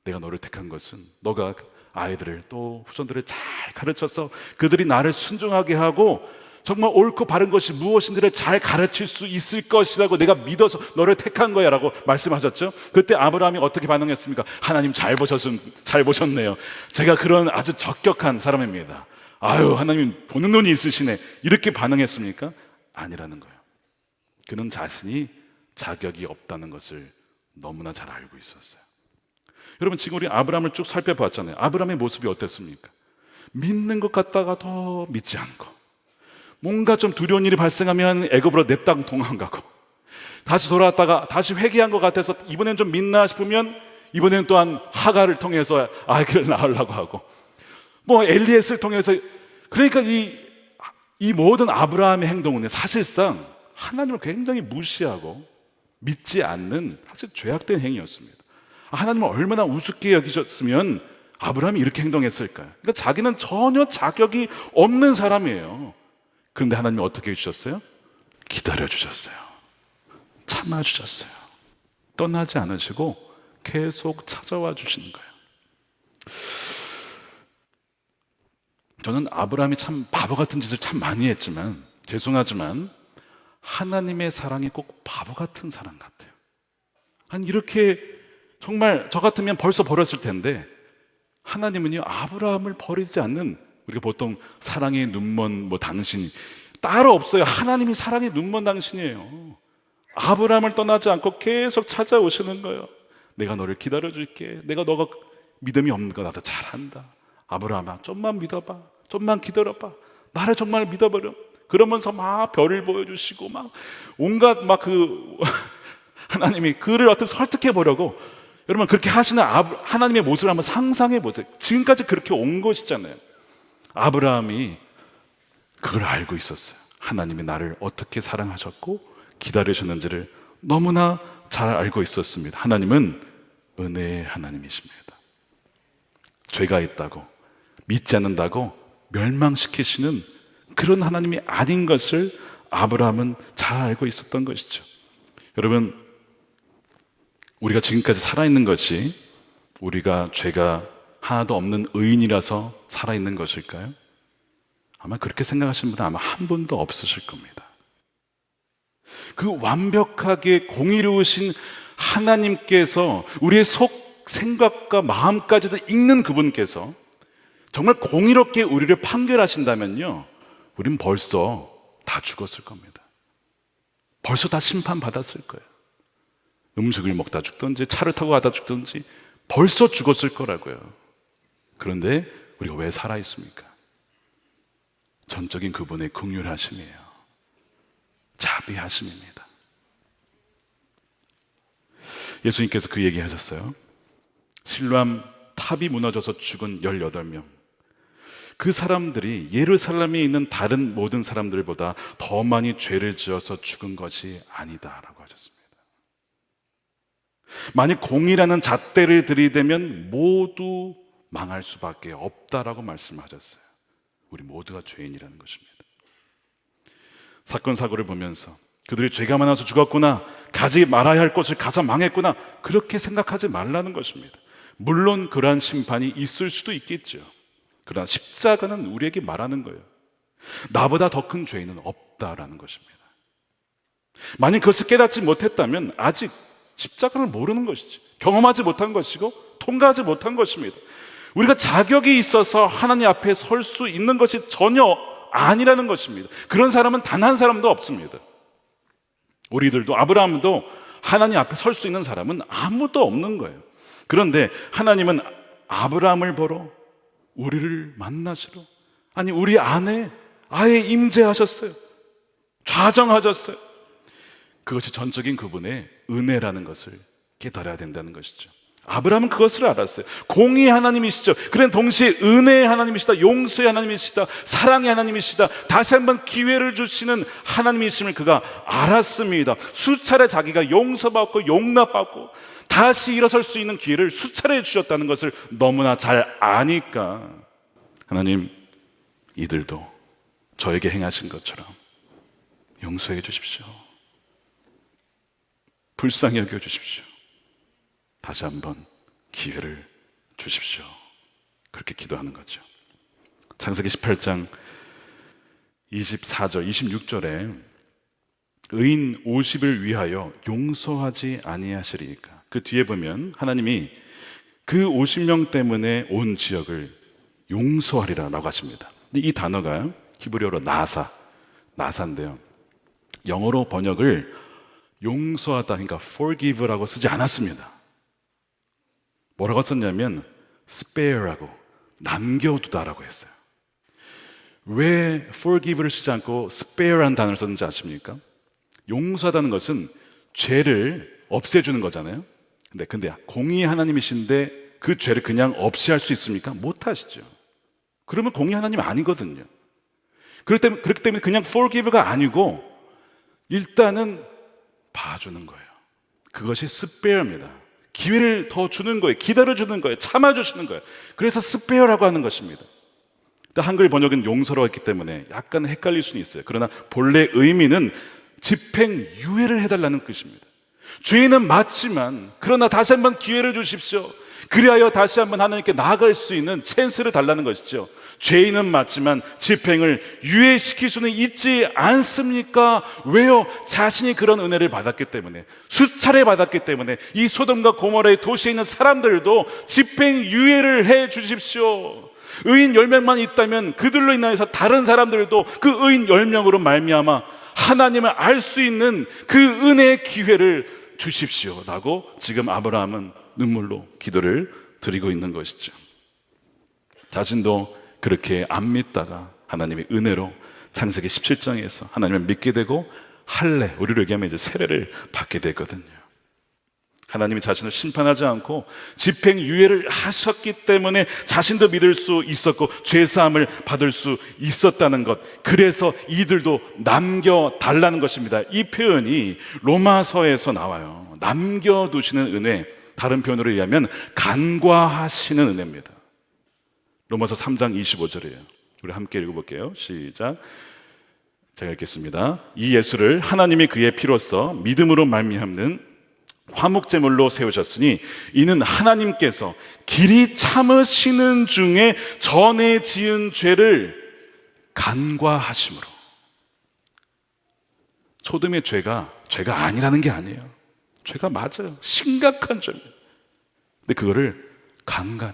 Speaker 1: 내가 너를 택한 것은 너가 아이들을 또 후손들을 잘 가르쳐서 그들이 나를 순종하게 하고 정말 옳고 바른 것이 무엇인지를 잘 가르칠 수 있을 것이라고 내가 믿어서 너를 택한 거야 라고 말씀하셨죠. 그때 아브라함이 어떻게 반응했습니까? 하나님 잘 보셨네요. 제가 그런 아주 적격한 사람입니다. 아유, 하나님 보는 눈이 있으시네, 이렇게 반응했습니까? 아니라는 거예요. 그는 자신이 자격이 없다는 것을 너무나 잘 알고 있었어요. 여러분, 지금 우리 아브라함을 쭉 살펴봤잖아요. 아브라함의 모습이 어땠습니까? 믿는 것 같다가 더 믿지 않고, 뭔가 좀 두려운 일이 발생하면 애굽으로 냅당 도망가고, 다시 돌아왔다가 다시 회개한 것 같아서 이번엔 좀 믿나 싶으면 이번엔 또한 하갈을 통해서 아이를 낳으려고 하고, 뭐 엘리에스를 통해서, 그러니까 이 모든 아브라함의 행동은 사실상 하나님을 굉장히 무시하고 믿지 않는 사실 죄악된 행위였습니다. 하나님을 얼마나 우습게 여기셨으면 아브라함이 이렇게 행동했을까요? 그러니까 자기는 전혀 자격이 없는 사람이에요. 그런데 하나님이 어떻게 해주셨어요? 기다려주셨어요. 참아주셨어요. 떠나지 않으시고 계속 찾아와 주시는 거예요. 저는 아브라함이 참 바보 같은 짓을 참 많이 했지만, 죄송하지만 하나님의 사랑이 꼭 바보 같은 사랑 같아요. 아니, 이렇게 정말 저 같으면 벌써 버렸을 텐데 하나님은요, 아브라함을 버리지 않는, 우리가 보통 사랑의 눈먼 당신 따로 없어요. 하나님이 사랑의 눈먼 당신이에요. 아브라함을 떠나지 않고 계속 찾아오시는 거예요. 내가 너를 기다려줄게. 내가 너가 믿음이 없는 거 나도 잘 안다. 아브라함아, 좀만 믿어봐. 좀만 기다려봐. 나를 정말 믿어버려. 그러면서 막 별을 보여주시고 막 온갖 하나님이 그를 어떻게 설득해 보려고, 여러분 그렇게 하시는 하나님의 모습을 한번 상상해 보세요. 지금까지 그렇게 온 것이잖아요. 아브라함이 그걸 알고 있었어요. 하나님이 나를 어떻게 사랑하셨고 기다리셨는지를 너무나 잘 알고 있었습니다. 하나님은 은혜의 하나님이십니다. 죄가 있다고, 믿지 않는다고 멸망시키시는 그런 하나님이 아닌 것을 아브라함은 잘 알고 있었던 것이죠. 여러분, 우리가 지금까지 살아있는 것이 우리가 죄가 하나도 없는 의인이라서 살아있는 것일까요? 아마 그렇게 생각하시는 분은 아마 한 분도 없으실 겁니다. 그 완벽하게 공의로우신 하나님께서 우리의 속 생각과 마음까지도 읽는 그분께서 정말 공의롭게 우리를 판결하신다면요, 우린 벌써 다 죽었을 겁니다. 벌써 다 심판받았을 거예요. 음식을 먹다 죽든지 차를 타고 가다 죽든지 벌써 죽었을 거라고요. 그런데 우리가 왜 살아있습니까? 전적인 그분의 긍휼하심이에요. 자비하심입니다. 예수님께서 그 얘기 하셨어요. 실로암 탑이 무너져서 죽은 18명, 그 사람들이 예루살렘에 있는 다른 모든 사람들보다 더 많이 죄를 지어서 죽은 것이 아니다라고 하셨습니다. 만약 공의라는 잣대를 들이대면 모두 망할 수밖에 없다라고 말씀하셨어요. 우리 모두가 죄인이라는 것입니다. 사건 사고를 보면서 그들이 죄가 많아서 죽었구나, 가지 말아야 할 것을 가서 망했구나, 그렇게 생각하지 말라는 것입니다. 물론 그러한 심판이 있을 수도 있겠죠. 그러나 십자가는 우리에게 말하는 거예요. 나보다 더 큰 죄인은 없다라는 것입니다. 만약 그것을 깨닫지 못했다면 아직 십자가를 모르는 것이지, 경험하지 못한 것이고 통과하지 못한 것입니다. 우리가 자격이 있어서 하나님 앞에 설 수 있는 것이 전혀 아니라는 것입니다. 그런 사람은 단 한 사람도 없습니다. 우리들도, 아브라함도 하나님 앞에 설 수 있는 사람은 아무도 없는 거예요. 그런데 하나님은 아브라함을 보러, 우리를 만나시러, 아니 우리 안에 아예 임재하셨어요. 좌정하셨어요. 그것이 전적인 그분의 은혜라는 것을 깨달아야 된다는 것이죠. 아브라함은 그것을 알았어요. 공의의 하나님이시죠. 그는 동시에 은혜의 하나님이시다, 용서의 하나님이시다, 사랑의 하나님이시다, 다시 한번 기회를 주시는 하나님이심을 그가 알았습니다. 수차례 자기가 용서받고 용납받고 다시 일어설 수 있는 기회를 수차례 주셨다는 것을 너무나 잘 아니까 하나님, 이들도 저에게 행하신 것처럼 용서해 주십시오. 불쌍히 여겨 주십시오. 다시 한번 기회를 주십시오. 그렇게 기도하는 거죠. 창세기 18장 24절, 26절에 의인 50을 위하여 용서하지 아니하시리이까. 그 뒤에 보면 하나님이 그 50명 때문에 온 지역을 용서하리라 라고 하십니다. 근데 이 단어가 히브리어로 나사인데요. 영어로 번역을 용서하다, 그러니까 forgive라고 쓰지 않았습니다. 뭐라고 썼냐면 spare라고, 남겨두다라고 했어요. 왜 forgive를 쓰지 않고 spare라는 단어를 썼는지 아십니까? 용서하다는 것은 죄를 없애주는 거잖아요. 근데 공의의 하나님이신데 그 죄를 그냥 없애할 수 있습니까? 못하시죠. 그러면 공의 하나님 아니거든요. 그렇기 때문에 그냥 forgive가 아니고 일단은 봐주는 거예요. 그것이 spare입니다. 기회를 더 주는 거예요. 기다려주는 거예요. 참아주시는 거예요. 그래서 spare라고 하는 것입니다. 한글 번역은 용서라고 했기 때문에 약간 헷갈릴 수는 있어요. 그러나 본래 의미는 집행유예를 해달라는 뜻입니다. 죄인은 맞지만 그러나 다시 한번 기회를 주십시오. 그리하여 다시 한번 하나님께 나아갈 수 있는 찬스를 달라는 것이죠. 죄인은 맞지만 집행을 유예시킬 수는 있지 않습니까? 왜요? 자신이 그런 은혜를 받았기 때문에, 수차례 받았기 때문에 이 소돔과 고모라의 도시에 있는 사람들도 집행유예를 해 주십시오. 의인 10명만 있다면 그들로 인하여서 다른 사람들도 그 의인 10명으로 말미암아 하나님을 알 수 있는 그 은혜의 기회를 주십시오 라고 지금 아브라함은 눈물로 기도를 드리고 있는 것이죠. 자신도 그렇게 안 믿다가 하나님의 은혜로 창세기 17장에서 하나님을 믿게 되고 할례, 우리로 얘기하면 이제 세례를 받게 되거든요. 하나님이 자신을 심판하지 않고 집행유예를 하셨기 때문에 자신도 믿을 수 있었고 죄사함을 받을 수 있었다는 것, 그래서 이들도 남겨달라는 것입니다. 이 표현이 로마서에서 나와요. 남겨두시는 은혜, 다른 표현으로 얘기하면 간과하시는 은혜입니다. 로마서 3장 25절이에요. 우리 함께 읽어볼게요. 시작. 제가 읽겠습니다. 이 예수를 하나님이 그의 피로써 믿음으로 말미암는 화목제물로 세우셨으니 이는 하나님께서 길이 참으시는 중에 전에 지은 죄를 간과하심으로. 소돔의 죄가 아니라는 게 아니에요. 죄가 맞아요. 심각한 죄입니다. 근데 그거를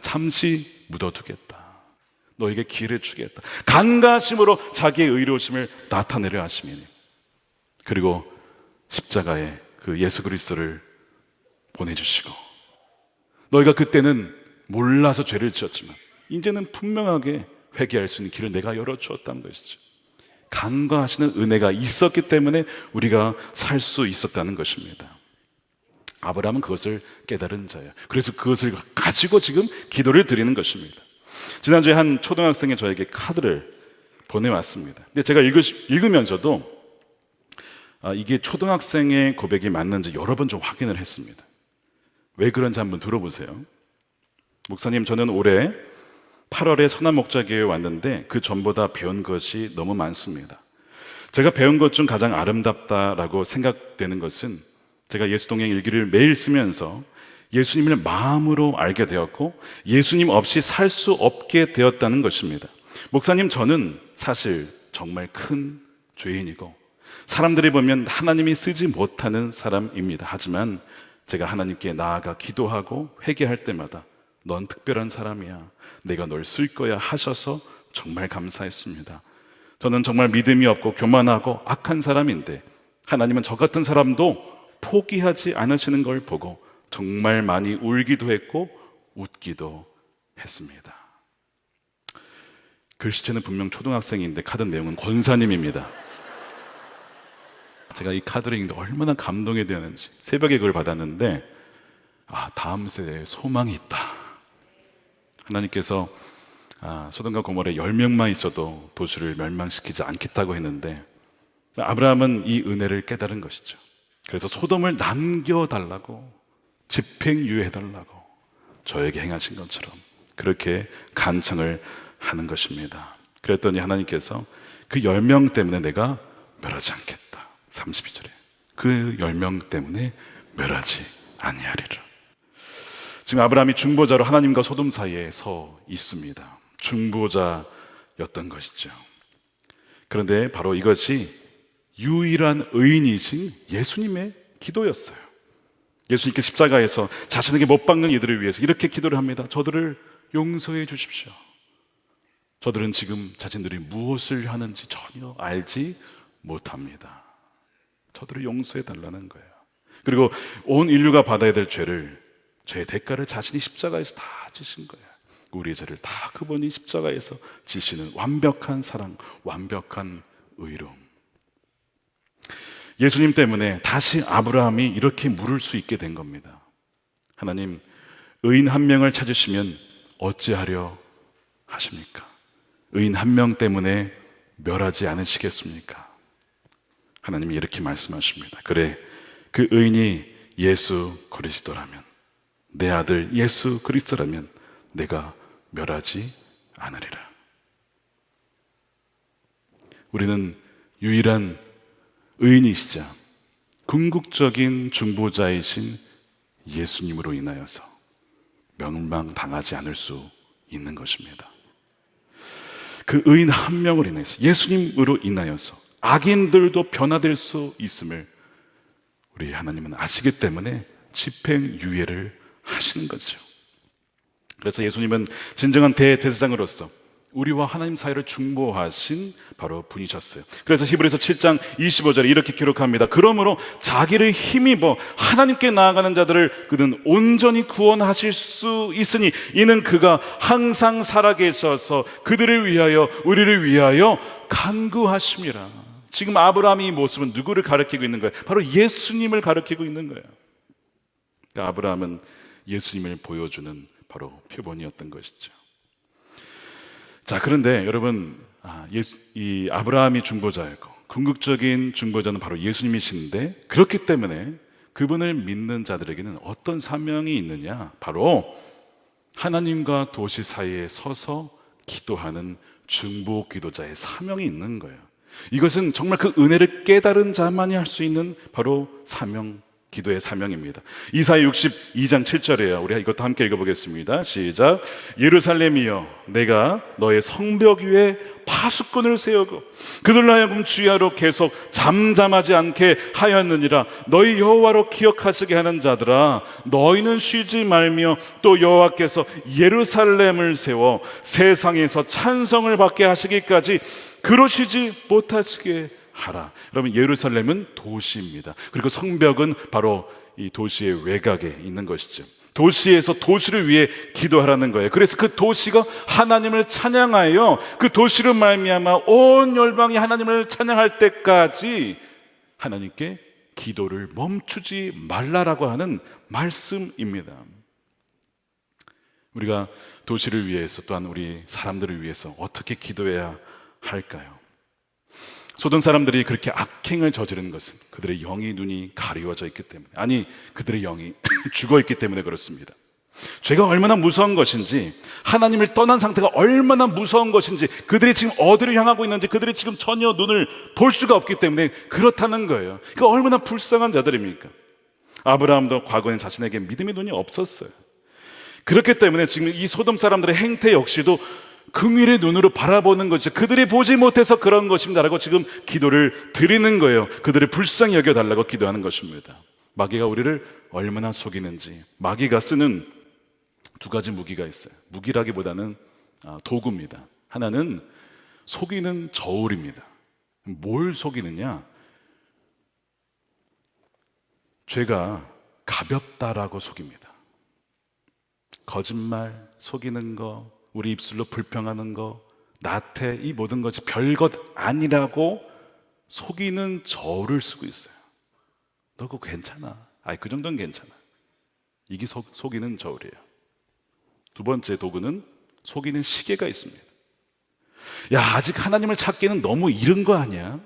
Speaker 1: 잠시 묻어두겠다. 너에게 기회를 주겠다. 간과하심으로 자기의 의로우심을 나타내려 하심이니. 그리고 십자가에 그 예수 그리스도를 보내주시고, 너희가 그때는 몰라서 죄를 지었지만 이제는 분명하게 회개할 수 있는 길을 내가 열어주었다는 것이죠. 간과하시는 은혜가 있었기 때문에 우리가 살 수 있었다는 것입니다. 아브라함은 그것을 깨달은 자예요. 그래서 그것을 가지고 지금 기도를 드리는 것입니다. 지난주에 한 초등학생이 저에게 카드를 보내왔습니다. 근데 제가 읽으면서도 이게 초등학생의 고백이 맞는지 여러 번 좀 확인을 했습니다. 왜 그런지 한번 들어보세요. 목사님, 저는 올해 8월에 선한목자교회에 왔는데 그 전보다 배운 것이 너무 많습니다. 제가 배운 것 중 가장 아름답다라고 생각되는 것은 제가 예수동행 일기를 매일 쓰면서 예수님을 마음으로 알게 되었고 예수님 없이 살 수 없게 되었다는 것입니다. 목사님, 저는 사실 정말 큰 죄인이고 사람들이 보면 하나님이 쓰지 못하는 사람입니다. 하지만 제가 하나님께 나아가 기도하고 회개할 때마다 넌 특별한 사람이야, 내가 널 쓸 거야 하셔서 정말 감사했습니다. 저는 정말 믿음이 없고 교만하고 악한 사람인데 하나님은 저 같은 사람도 포기하지 않으시는 걸 보고 정말 많이 울기도 했고 웃기도 했습니다. 글씨체는 분명 초등학생인데 카드 내용은 권사님입니다. 제가 이 카드를 읽는데 얼마나 감동이 되었는지, 새벽에 그걸 받았는데 다음 세대에 소망이 있다. 하나님께서 소돔과 고모라에 10명만 있어도 도시를 멸망시키지 않겠다고 했는데, 아브라함은 이 은혜를 깨달은 것이죠. 그래서 소돔을 남겨달라고, 집행유예해달라고 저에게 행하신 것처럼 그렇게 간청을 하는 것입니다. 그랬더니 하나님께서 그 10명 때문에 내가 멸하지 않겠다. 32절에 그 10명 때문에 멸하지 아니하리라. 지금 아브라함이 중보자로 하나님과 소돔 사이에 서 있습니다. 중보자였던 것이죠. 그런데 바로 이것이 유일한 의인이신 예수님의 기도였어요. 예수님께 십자가에서 자신에게 못 박는 이들을 위해서 이렇게 기도를 합니다. 저들을 용서해 주십시오. 저들은 지금 자신들이 무엇을 하는지 전혀 알지 못합니다. 저들을 용서해 달라는 거예요. 그리고 온 인류가 받아야 될 죄의 대가를 자신이 십자가에서 다 지신 거예요. 우리의 죄를 다 그분이 십자가에서 지시는 완벽한 사랑, 완벽한 의로움. 예수님 때문에 다시 아브라함이 이렇게 물을 수 있게 된 겁니다. 하나님, 의인 한 명을 찾으시면 어찌하려 하십니까? 의인 한 명 때문에 멸하지 않으시겠습니까? 하나님이 이렇게 말씀하십니다. 그래, 그 의인이 예수 그리스도라면, 내 아들 예수 그리스도라면 내가 멸하지 않으리라. 우리는 유일한 의인이시자 궁극적인 중보자이신 예수님으로 인하여서 멸망당하지 않을 수 있는 것입니다. 그 의인 한 명을 인해서, 예수님으로 인하여서 악인들도 변화될 수 있음을 우리 하나님은 아시기 때문에 집행유예를 하시는 거죠. 그래서 예수님은 진정한 대제사장으로서 우리와 하나님 사이를 중보하신 바로 분이셨어요. 그래서 히브리서 7장 25절에 이렇게 기록합니다. 그러므로 자기를 힘입어 하나님께 나아가는 자들을 그는 온전히 구원하실 수 있으니 이는 그가 항상 살아계셔서 그들을 위하여, 우리를 위하여 간구하심이라. 지금 아브라함이 이 모습은 누구를 가리키고 있는 거예요? 바로 예수님을 가리키고 있는 거예요. 그러니까 아브라함은 예수님을 보여주는 바로 표본이었던 것이죠. 자, 그런데 여러분, 이 아브라함이 중보자였고 궁극적인 중보자는 바로 예수님이신데, 그렇기 때문에 그분을 믿는 자들에게는 어떤 사명이 있느냐? 바로 하나님과 도시 사이에 서서 기도하는 중보 기도자의 사명이 있는 거예요. 이것은 정말 그 은혜를 깨달은 자만이 할 수 있는 바로 사명, 기도의 사명입니다. 이사야 62장 7절이에요. 우리 이것도 함께 읽어보겠습니다. 시작. 예루살렘이여, 내가 너의 성벽 위에 파수꾼을 세우고 그들로 하여금 주야로 계속 잠잠하지 않게 하였느니라. 너희 여호와로 기억하시게 하는 자들아, 너희는 쉬지 말며 또 여호와께서 예루살렘을 세워 세상에서 찬성을 받게 하시기까지 그러시지 못하시게 하라. 여러분, 예루살렘은 도시입니다. 그리고 성벽은 바로 이 도시의 외곽에 있는 것이죠. 도시에서 도시를 위해 기도하라는 거예요. 그래서 그 도시가 하나님을 찬양하여 그 도시로 말미암아 온 열방이 하나님을 찬양할 때까지 하나님께 기도를 멈추지 말라라고 하는 말씀입니다. 우리가 도시를 위해서, 또한 우리 사람들을 위해서 어떻게 기도해야 할까요? 소돔 사람들이 그렇게 악행을 저지른 것은 그들의 영의 눈이 가리워져 있기 때문에, 아니, 그들의 영이 죽어 있기 때문에 그렇습니다. 죄가 얼마나 무서운 것인지, 하나님을 떠난 상태가 얼마나 무서운 것인지, 그들이 지금 어디를 향하고 있는지 그들이 지금 전혀 눈을 볼 수가 없기 때문에 그렇다는 거예요. 그 얼마나 불쌍한 자들입니까? 아브라함도 과거엔 자신에게 믿음의 눈이 없었어요. 그렇기 때문에 지금 이 소돔 사람들의 행태 역시도 긍휼의 눈으로 바라보는 거죠. 그들이 보지 못해서 그런 것입니다라고 지금 기도를 드리는 거예요. 그들을 불쌍히 여겨달라고 기도하는 것입니다. 마귀가 우리를 얼마나 속이는지, 마귀가 쓰는 두 가지 무기가 있어요. 무기라기보다는 도구입니다. 하나는 속이는 저울입니다. 뭘 속이느냐? 죄가 가볍다라고 속입니다. 거짓말, 속이는 거, 우리 입술로 불평하는 거, 나태, 이 모든 것이 별것 아니라고 속이는 저울을 쓰고 있어요. 너 그거 괜찮아. 그 정도는 괜찮아. 이게 속이는 저울이에요. 두 번째 도구는 속이는 시계가 있습니다. 야, 아직 하나님을 찾기는 너무 이른 거 아니야?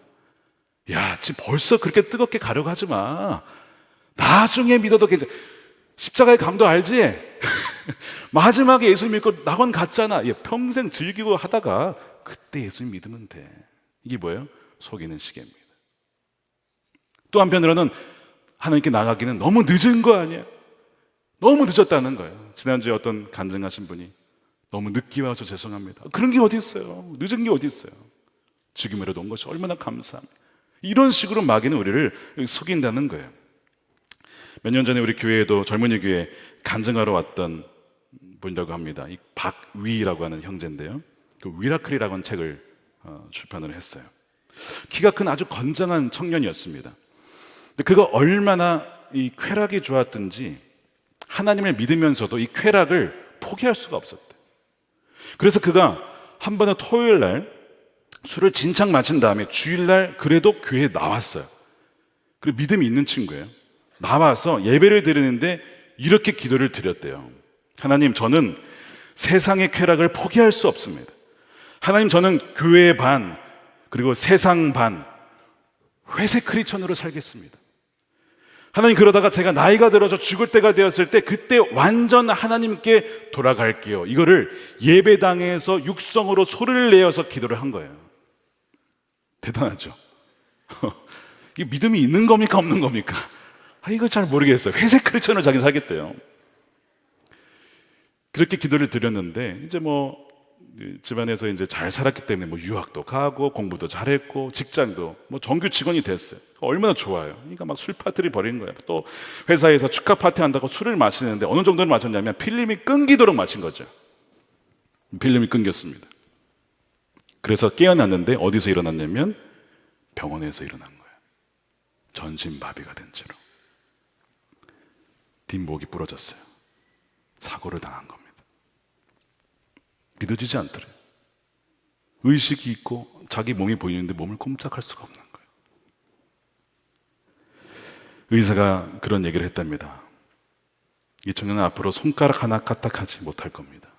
Speaker 1: 야, 지금 벌써 그렇게 뜨겁게 가려고 하지 마. 나중에 믿어도 괜찮아. 십자가의 감도 알지? 마지막에 예수 믿고 낙원 갔잖아. 평생 즐기고 하다가 그때 예수 믿으면 돼. 이게 뭐예요? 속이는 시계입니다. 또 한편으로는 하나님께 나가기는 너무 늦은 거 아니야? 너무 늦었다는 거예요. 지난주에 어떤 간증하신 분이 너무 늦게 와서 죄송합니다. 그런 게 어디 있어요? 늦은 게 어디 있어요? 지금이라도 온 것이 얼마나 감사합니다. 이런 식으로 마귀는 우리를 속인다는 거예요. 몇 년 전에 우리 교회에도 젊은이 교회 간증하러 왔던 분이라고 합니다. 이 박위라고 하는 형제인데요. 그 위라클이라고 하는 책을 출판을 했어요. 키가 큰 아주 건장한 청년이었습니다. 근데 그가 얼마나 이 쾌락이 좋았든지 하나님을 믿으면서도 이 쾌락을 포기할 수가 없었대요. 그래서 그가 한 번은 토요일 날 술을 진창 마신 다음에 주일날 그래도 교회에 나왔어요. 그리고 믿음이 있는 친구예요. 나와서 예배를 드리는데 이렇게 기도를 드렸대요. 하나님, 저는 세상의 쾌락을 포기할 수 없습니다. 하나님, 저는 교회 반 그리고 세상 반 회색 크리스천으로 살겠습니다. 하나님, 그러다가 제가 나이가 들어서 죽을 때가 되었을 때 그때 완전 하나님께 돌아갈게요. 이거를 예배당에서 육성으로 소리를 내어서 기도를 한 거예요. 대단하죠? 이게 믿음이 있는 겁니까 없는 겁니까? 이거 잘 모르겠어요. 회색 크리스천으로 자기 살겠대요. 그렇게 기도를 드렸는데 이제 집안에서 이제 잘 살았기 때문에 유학도 가고 공부도 잘했고 직장도 정규 직원이 됐어요. 얼마나 좋아요. 그러니까 막 술 파티를 벌인 거예요. 또 회사에서 축하 파티 한다고 술을 마시는데 어느 정도로 마셨냐면 필름이 끊기도록 마신 거죠. 필름이 끊겼습니다. 그래서 깨어났는데 어디서 일어났냐면 병원에서 일어난 거예요. 전신마비가 된 채로 뒷목이 부러졌어요. 사고를 당한 겁니다. 믿어지지 않더래요. 의식이 있고 자기 몸이 보이는데 몸을 꼼짝할 수가 없는 거예요. 의사가 그런 얘기를 했답니다. 이 청년은 앞으로 손가락 하나 까딱하지 못할 겁니다.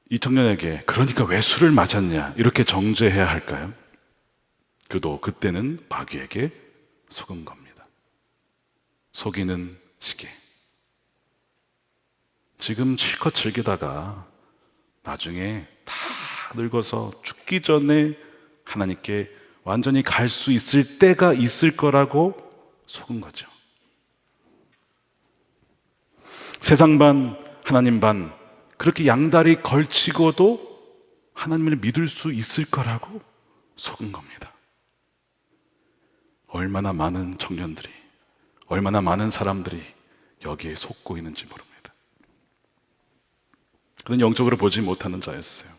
Speaker 1: 이 청년에게 그러니까 왜 술을 마셨냐 이렇게 정죄해야 할까요? 그도 그때는 마귀에게 속은 겁니다. 속이는 시계. 지금 실컷 즐기다가 나중에 다 늙어서 죽기 전에 하나님께 완전히 갈 수 있을 때가 있을 거라고 속은 거죠. 세상 반, 하나님 반, 그렇게 양다리 걸치고도 하나님을 믿을 수 있을 거라고 속은 겁니다. 얼마나 많은 청년들이, 얼마나 많은 사람들이 여기에 속고 있는지 모릅니다. 그는 영적으로 보지 못하는 자였어요.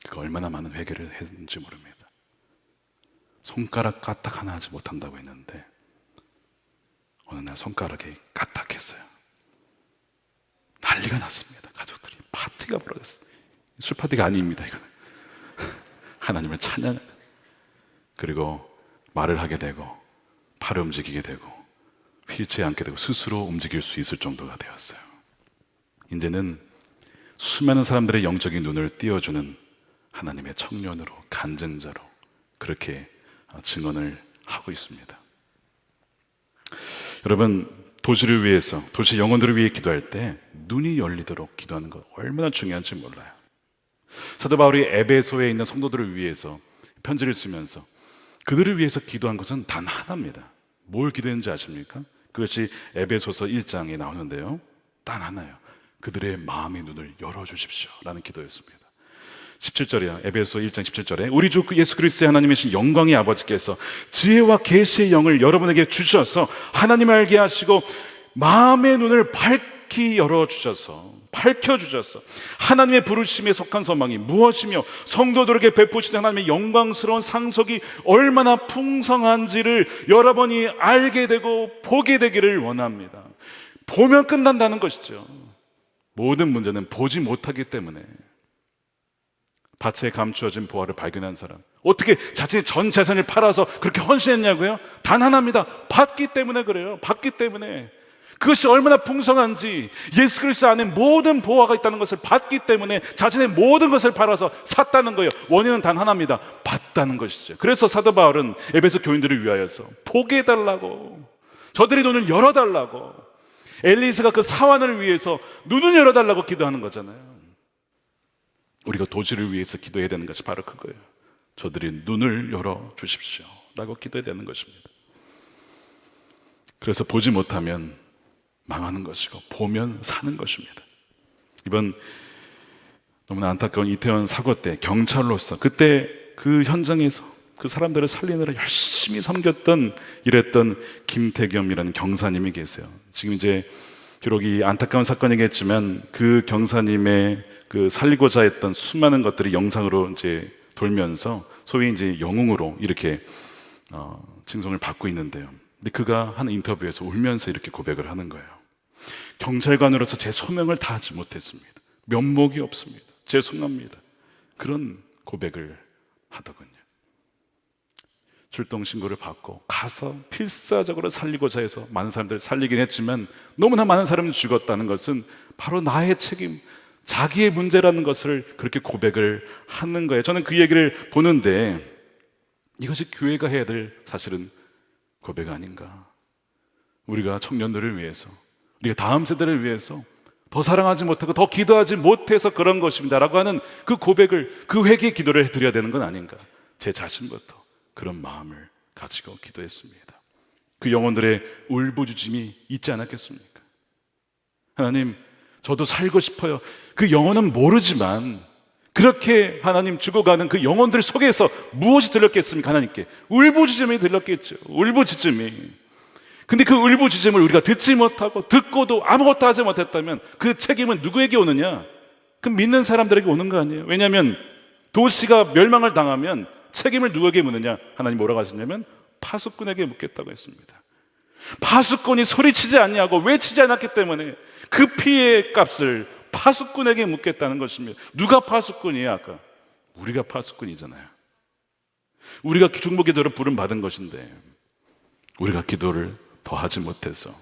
Speaker 1: 그가 얼마나 많은 회개를 했는지 모릅니다. 손가락 까딱 하나 하지 못한다고 했는데 어느 날 손가락이 까딱했어요. 난리가 났습니다. 가족들이 파티가 벌어졌어요. 술 파티가 아닙니다. 이거는 하나님을 찬양하는. 그리고 말을 하게 되고 팔을 움직이게 되고 휠체어에 앉게 되고 스스로 움직일 수 있을 정도가 되었어요. 이제는 수많은 사람들의 영적인 눈을 띄워주는 하나님의 청년으로, 간증자로 그렇게 증언을 하고 있습니다. 여러분, 도시를 위해서, 도시 영혼들을 위해 기도할 때 눈이 열리도록 기도하는 것 얼마나 중요한지 몰라요. 사도 바울이 에베소에 있는 성도들을 위해서 편지를 쓰면서 그들을 위해서 기도한 것은 단 하나입니다. 뭘 기도했는지 아십니까? 그것이 에베소서 1장에 나오는데요. 단 하나예요. 그들의 마음의 눈을 열어주십시오 라는 기도였습니다. 17절이야. 에베소 1장 17절에 우리 주 예수 그리스도의 하나님이신 영광의 아버지께서 지혜와 계시의 영을 여러분에게 주셔서 하나님을 알게 하시고 마음의 눈을 밝히 열어주셔서 밝혀주셔서 하나님의 부르심에 속한 소망이 무엇이며 성도들에게 베푸시는 하나님의 영광스러운 상속이 얼마나 풍성한지를 여러분이 알게 되고 보게 되기를 원합니다. 보면 끝난다는 것이죠. 모든 문제는 보지 못하기 때문에. 밭에 감추어진 보화를 발견한 사람, 어떻게 자신의 전 재산을 팔아서 그렇게 헌신했냐고요? 단 하나입니다. 받기 때문에 그래요. 받기 때문에. 그것이 얼마나 풍성한지, 예수 그리스도 안에 모든 보화가 있다는 것을 받기 때문에 자신의 모든 것을 팔아서 샀다는 거예요. 원인은 단 하나입니다. 받다는 것이죠. 그래서 사도 바울은 에베소 교인들을 위하여서 포기해 달라고, 저들의 눈을 열어달라고, 엘리사가 그 사환을 위해서 눈을 열어달라고 기도하는 거잖아요. 우리가 도시를 위해서 기도해야 되는 것이 바로 그거예요. 저들이 눈을 열어 주십시오 라고 기도해야 되는 것입니다. 그래서 보지 못하면 망하는 것이고 보면 사는 것입니다. 이번 너무나 안타까운 이태원 사고 때 경찰로서 그때 그 현장에서 그 사람들을 살리느라 열심히 섬겼던, 일했던 김태겸이라는 경사님이 계세요. 지금 이제 비록 이 안타까운 사건이겠지만 그 경사님의 그 살리고자 했던 수많은 것들이 영상으로 이제 돌면서 소위 이제 영웅으로 이렇게 칭송을 받고 있는데요. 근데 그가 한 인터뷰에서 울면서 이렇게 고백을 하는 거예요. 경찰관으로서 제 소명을 다하지 못했습니다. 면목이 없습니다. 죄송합니다. 그런 고백을 하더군요. 출동 신고를 받고 가서 필사적으로 살리고자 해서 많은 사람들을 살리긴 했지만 너무나 많은 사람이 죽었다는 것은 바로 나의 책임, 자기의 문제라는 것을 그렇게 고백을 하는 거예요. 저는 그 얘기를 보는데 이것이 교회가 해야 될 사실은 고백 아닌가. 우리가 청년들을 위해서, 우리가 다음 세대를 위해서 더 사랑하지 못하고 더 기도하지 못해서 그런 것입니다 라고 하는 그 고백을, 그 회개의 기도를 해드려야 되는 건 아닌가. 제 자신부터 그런 마음을 가지고 기도했습니다. 그 영혼들의 울부짖음이 있지 않았겠습니까? 하나님, 저도 살고 싶어요. 그 영혼은 모르지만 그렇게 하나님 죽어가는 그 영혼들 속에서 무엇이 들렸겠습니까? 하나님께 울부짖음이 들렸겠죠. 울부짖음이. 근데 그 울부짖음을 우리가 듣지 못하고 듣고도 아무것도 하지 못했다면 그 책임은 누구에게 오느냐? 그 믿는 사람들에게 오는 거 아니에요? 왜냐하면 도시가 멸망을 당하면 책임을 누구에게 묻느냐? 하나님 뭐라고 하시냐면 파수꾼에게 묻겠다고 했습니다. 파수꾼이 소리치지 않냐고 외치지 않았기 때문에 그 피해의 값을 파수꾼에게 묻겠다는 것입니다. 누가 파수꾼이에요? 아까 우리가 파수꾼이잖아요. 우리가 중보기도로 부름받은 것인데 우리가 기도를 더 하지 못해서,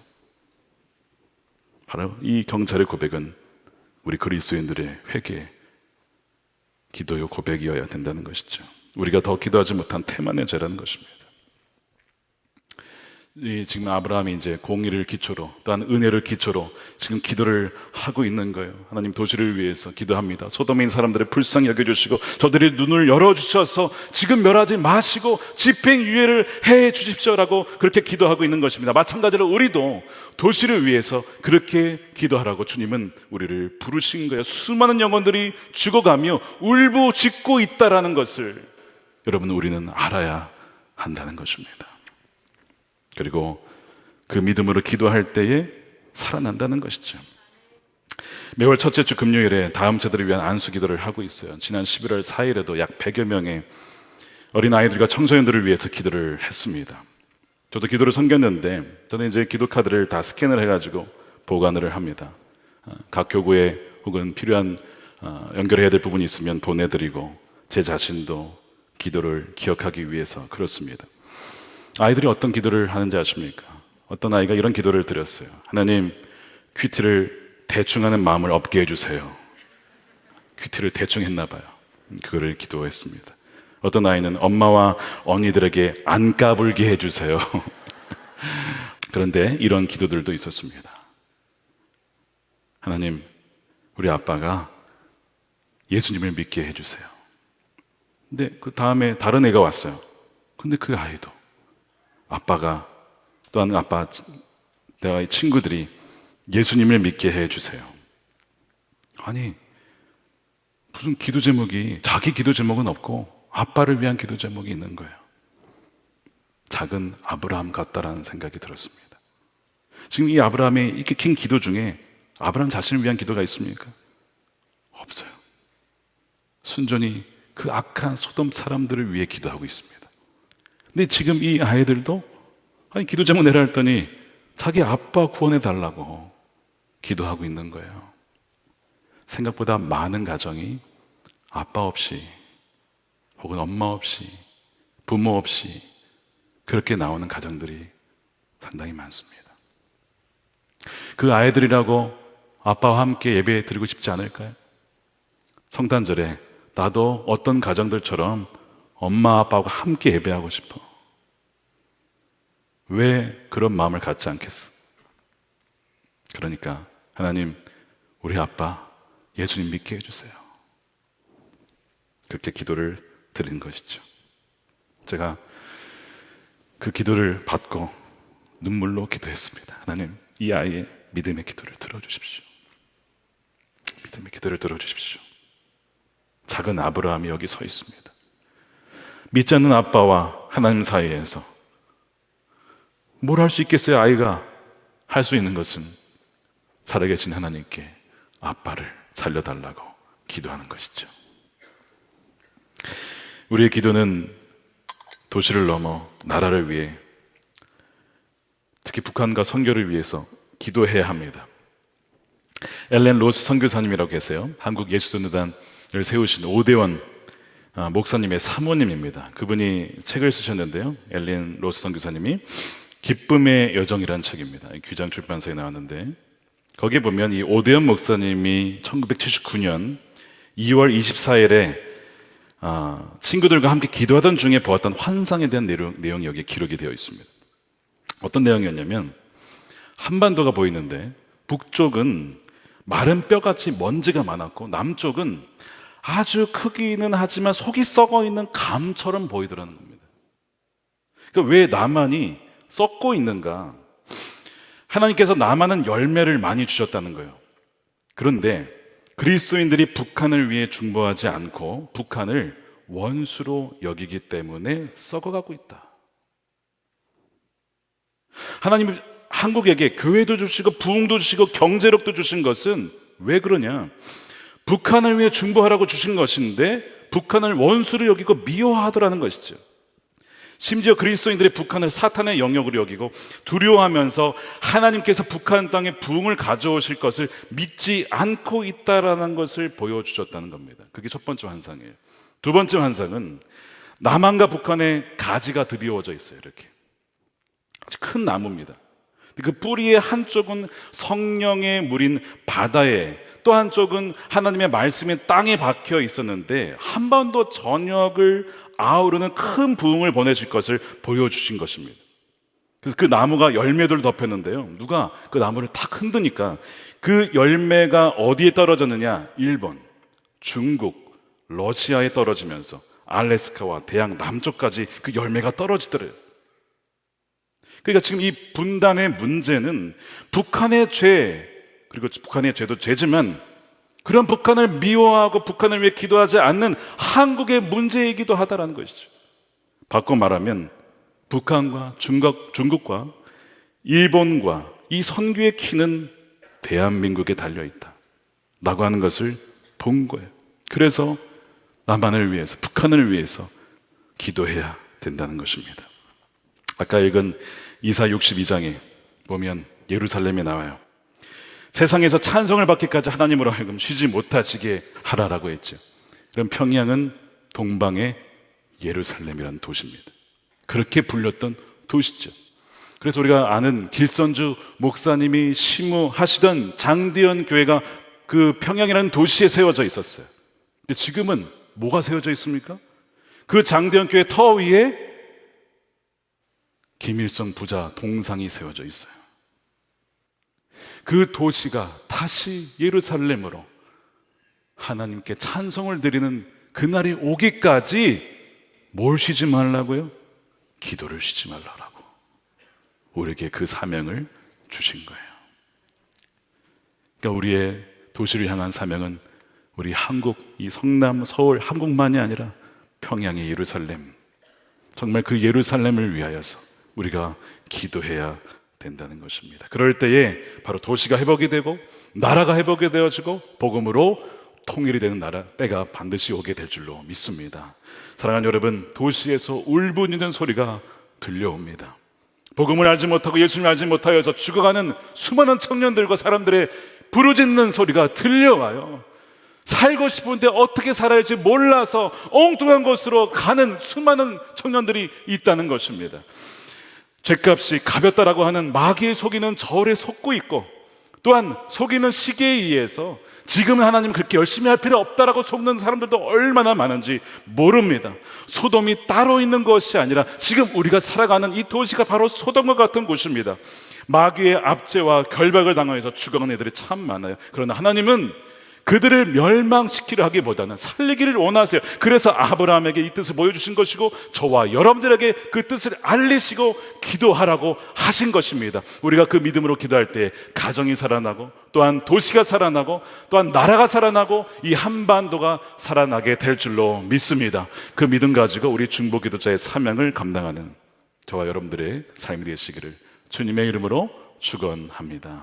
Speaker 1: 바로 이 경찰의 고백은 우리 그리스도인들의 회개, 기도요 고백이어야 된다는 것이죠. 우리가 더 기도하지 못한 태만의 죄라는 것입니다. 지금 아브라함이 이제 공의를 기초로, 또한 은혜를 기초로 지금 기도를 하고 있는 거예요. 하나님, 도시를 위해서 기도합니다. 소돔인 사람들의 불쌍히 여겨주시고 저들의 눈을 열어주셔서 지금 멸하지 마시고 집행유예를 해 주십시오라고 그렇게 기도하고 있는 것입니다. 마찬가지로 우리도 도시를 위해서 그렇게 기도하라고 주님은 우리를 부르신 거예요. 수많은 영혼들이 죽어가며 울부짖고 있다라는 것을 여러분, 우리는 알아야 한다는 것입니다. 그리고 그 믿음으로 기도할 때에 살아난다는 것이죠. 매월 첫째 주 금요일에 다음 세대를 위한 안수 기도를 하고 있어요. 지난 11월 4일에도 약 100여 명의 어린아이들과 청소년들을 위해서 기도를 했습니다. 저도 기도를 섬겼는데 저는 이제 기도 카드를 다 스캔을 해가지고 보관을 합니다. 각 교구에 혹은 필요한 연결해야 될 부분이 있으면 보내드리고 제 자신도 기도를 기억하기 위해서 그렇습니다. 아이들이 어떤 기도를 하는지 아십니까? 어떤 아이가 이런 기도를 드렸어요. 하나님, 큐티를 대충 하는 마음을 없게 해주세요. 큐티를 대충 했나 봐요. 그거를 기도했습니다. 어떤 아이는 엄마와 언니들에게 안 까불게 해주세요. 그런데 이런 기도들도 있었습니다. 하나님, 우리 아빠가 예수님을 믿게 해주세요. 근데 그 다음에 다른 애가 왔어요. 근데 그 아이도 아빠가, 또한 내가 친구들이 예수님을 믿게 해주세요. 아니, 무슨 기도 제목이, 자기 기도 제목은 없고 아빠를 위한 기도 제목이 있는 거예요. 작은 아브라함 같다라는 생각이 들었습니다. 지금 이 아브라함의 이렇게 긴 기도 중에 아브라함 자신을 위한 기도가 있습니까? 없어요. 순전히 그 악한 소돔 사람들을 위해 기도하고 있습니다. 근데 지금 이 아이들도 아니 기도 제목 내라 했더니 자기 아빠 구원해 달라고 기도하고 있는 거예요. 생각보다 많은 가정이 아빠 없이 혹은 엄마 없이 부모 없이 그렇게 나오는 가정들이 상당히 많습니다. 그 아이들이라고 아빠와 함께 예배 드리고 싶지 않을까요? 성탄절에 나도 어떤 가정들처럼 엄마 아빠하고 함께 예배하고 싶어. 왜 그런 마음을 갖지 않겠어? 그러니까 하나님, 우리 아빠 예수님 믿게 해주세요. 그렇게 기도를 드린 것이죠. 제가 그 기도를 받고 눈물로 기도했습니다. 하나님, 이 아이의 믿음의 기도를 들어주십시오. 믿음의 기도를 들어주십시오. 작은 아브라함이 여기 서 있습니다. 믿지 않는 아빠와 하나님 사이에서 뭘 할 수 있겠어요? 아이가 할 수 있는 것은 살아계신 하나님께 아빠를 살려달라고 기도하는 것이죠. 우리의 기도는 도시를 넘어 나라를 위해, 특히 북한과 선교를 위해서 기도해야 합니다. 엘렌 로스 선교사님이라고 계세요. 한국 예수전도단을 세우신 오대원 목사님의 사모님입니다. 그분이 책을 쓰셨는데요. 엘렌 로스 선교사님이 기쁨의 여정이라는 책입니다. 귀장 출판사에 나왔는데, 거기에 보면 이 오대원 목사님이 1979년 2월 24일에 친구들과 함께 기도하던 중에 보았던 환상에 대한 내용이 여기에 기록이 되어 있습니다. 어떤 내용이었냐면, 한반도가 보이는데 북쪽은 마른 뼈같이 먼지가 많았고 남쪽은 아주 크기는 하지만 속이 썩어 있는 감처럼 보이더라는 겁니다. 그러니까 왜 남한이 썩고 있는가? 하나님께서 남한은 열매를 많이 주셨다는 거예요. 그런데 그리스도인들이 북한을 위해 중보하지 않고 북한을 원수로 여기기 때문에 썩어가고 있다. 하나님이 한국에게 교회도 주시고 부흥도 주시고 경제력도 주신 것은 왜 그러냐? 북한을 위해 중보하라고 주신 것인데 북한을 원수로 여기고 미워하더라는 것이죠. 심지어 그리스도인들이 북한을 사탄의 영역으로 여기고 두려워하면서 하나님께서 북한 땅에 부흥을 가져오실 것을 믿지 않고 있다라는 것을 보여주셨다는 겁니다. 그게 첫 번째 환상이에요. 두 번째 환상은 남한과 북한의 가지가 드리워져 있어요. 이렇게 아주 큰 나무입니다. 그 뿌리의 한쪽은 성령의 물인 바다에, 또 한쪽은 하나님의 말씀인 땅에 박혀 있었는데 한 번도 저녁을 아우르는 큰 부흥을 보내실 것을 보여주신 것입니다. 그래서 그 나무가 열매들을 덮였는데요, 누가 그 나무를 탁 흔드니까 그 열매가 어디에 떨어졌느냐? 일본, 중국, 러시아에 떨어지면서 알래스카와 대양 남쪽까지 그 열매가 떨어지더래요. 그러니까 지금 이 분단의 문제는 북한의 죄, 그리고 북한의 죄도 죄지만 그런 북한을 미워하고 북한을 위해 기도하지 않는 한국의 문제이기도 하다라는 것이죠. 바꿔 말하면 북한과 중국과 일본과 이 선교의 키는 대한민국에 달려있다 라고 하는 것을 본 거예요. 그래서 남한을 위해서, 북한을 위해서 기도해야 된다는 것입니다. 아까 읽은 이사 62장에 보면 예루살렘이 나와요. 세상에서 찬송을 받기까지 하나님으로 하여금 쉬지 못하시게 하라라고 했죠. 그럼 평양은 동방의 예루살렘이라는 도시입니다. 그렇게 불렸던 도시죠. 그래서 우리가 아는 길선주 목사님이 심우하시던 장대현 교회가 그 평양이라는 도시에 세워져 있었어요. 근데 지금은 뭐가 세워져 있습니까? 그 장대현 교회 터 위에 김일성 부자 동상이 세워져 있어요. 그 도시가 다시 예루살렘으로 하나님께 찬송을 드리는 그날이 오기까지 뭘 쉬지 말라고요? 기도를 쉬지 말라고 우리에게 그 사명을 주신 거예요. 그러니까 우리의 도시를 향한 사명은 우리 한국, 이 성남, 서울, 한국만이 아니라 평양의 예루살렘, 정말 그 예루살렘을 위하여서 우리가 기도해야 된다는 것입니다. 그럴 때에 바로 도시가 회복이 되고 나라가 회복이 되어지고 복음으로 통일이 되는 때가 반드시 오게 될 줄로 믿습니다. 사랑하는 여러분, 도시에서 울부짖는 소리가 들려옵니다. 복음을 알지 못하고 예수님을 알지 못하여서 죽어가는 수많은 청년들과 사람들의 부르짖는 소리가 들려와요. 살고 싶은데 어떻게 살아야 할지 몰라서 엉뚱한 곳으로 가는 수많은 청년들이 있다는 것입니다. 죗값이 가볍다라고 하는 마귀의 속이는 저울에 속고 있고, 또한 속이는 시계에 의해서 지금은 하나님 그렇게 열심히 할 필요 없다라고 속는 사람들도 얼마나 많은지 모릅니다. 소돔이 따로 있는 것이 아니라 지금 우리가 살아가는 이 도시가 바로 소돔과 같은 곳입니다. 마귀의 압제와 결박을 당하여서 죽어가는 애들이 참 많아요. 그러나 하나님은 그들을 멸망시키려 하기보다는 살리기를 원하세요. 그래서 아브라함에게 이 뜻을 보여주신 것이고, 저와 여러분들에게 그 뜻을 알리시고 기도하라고 하신 것입니다. 우리가 그 믿음으로 기도할 때 가정이 살아나고, 또한 도시가 살아나고, 또한 나라가 살아나고, 이 한반도가 살아나게 될 줄로 믿습니다. 그 믿음 가지고 우리 중보기도자의 사명을 감당하는 저와 여러분들의 삶이 되시기를 주님의 이름으로 축원합니다.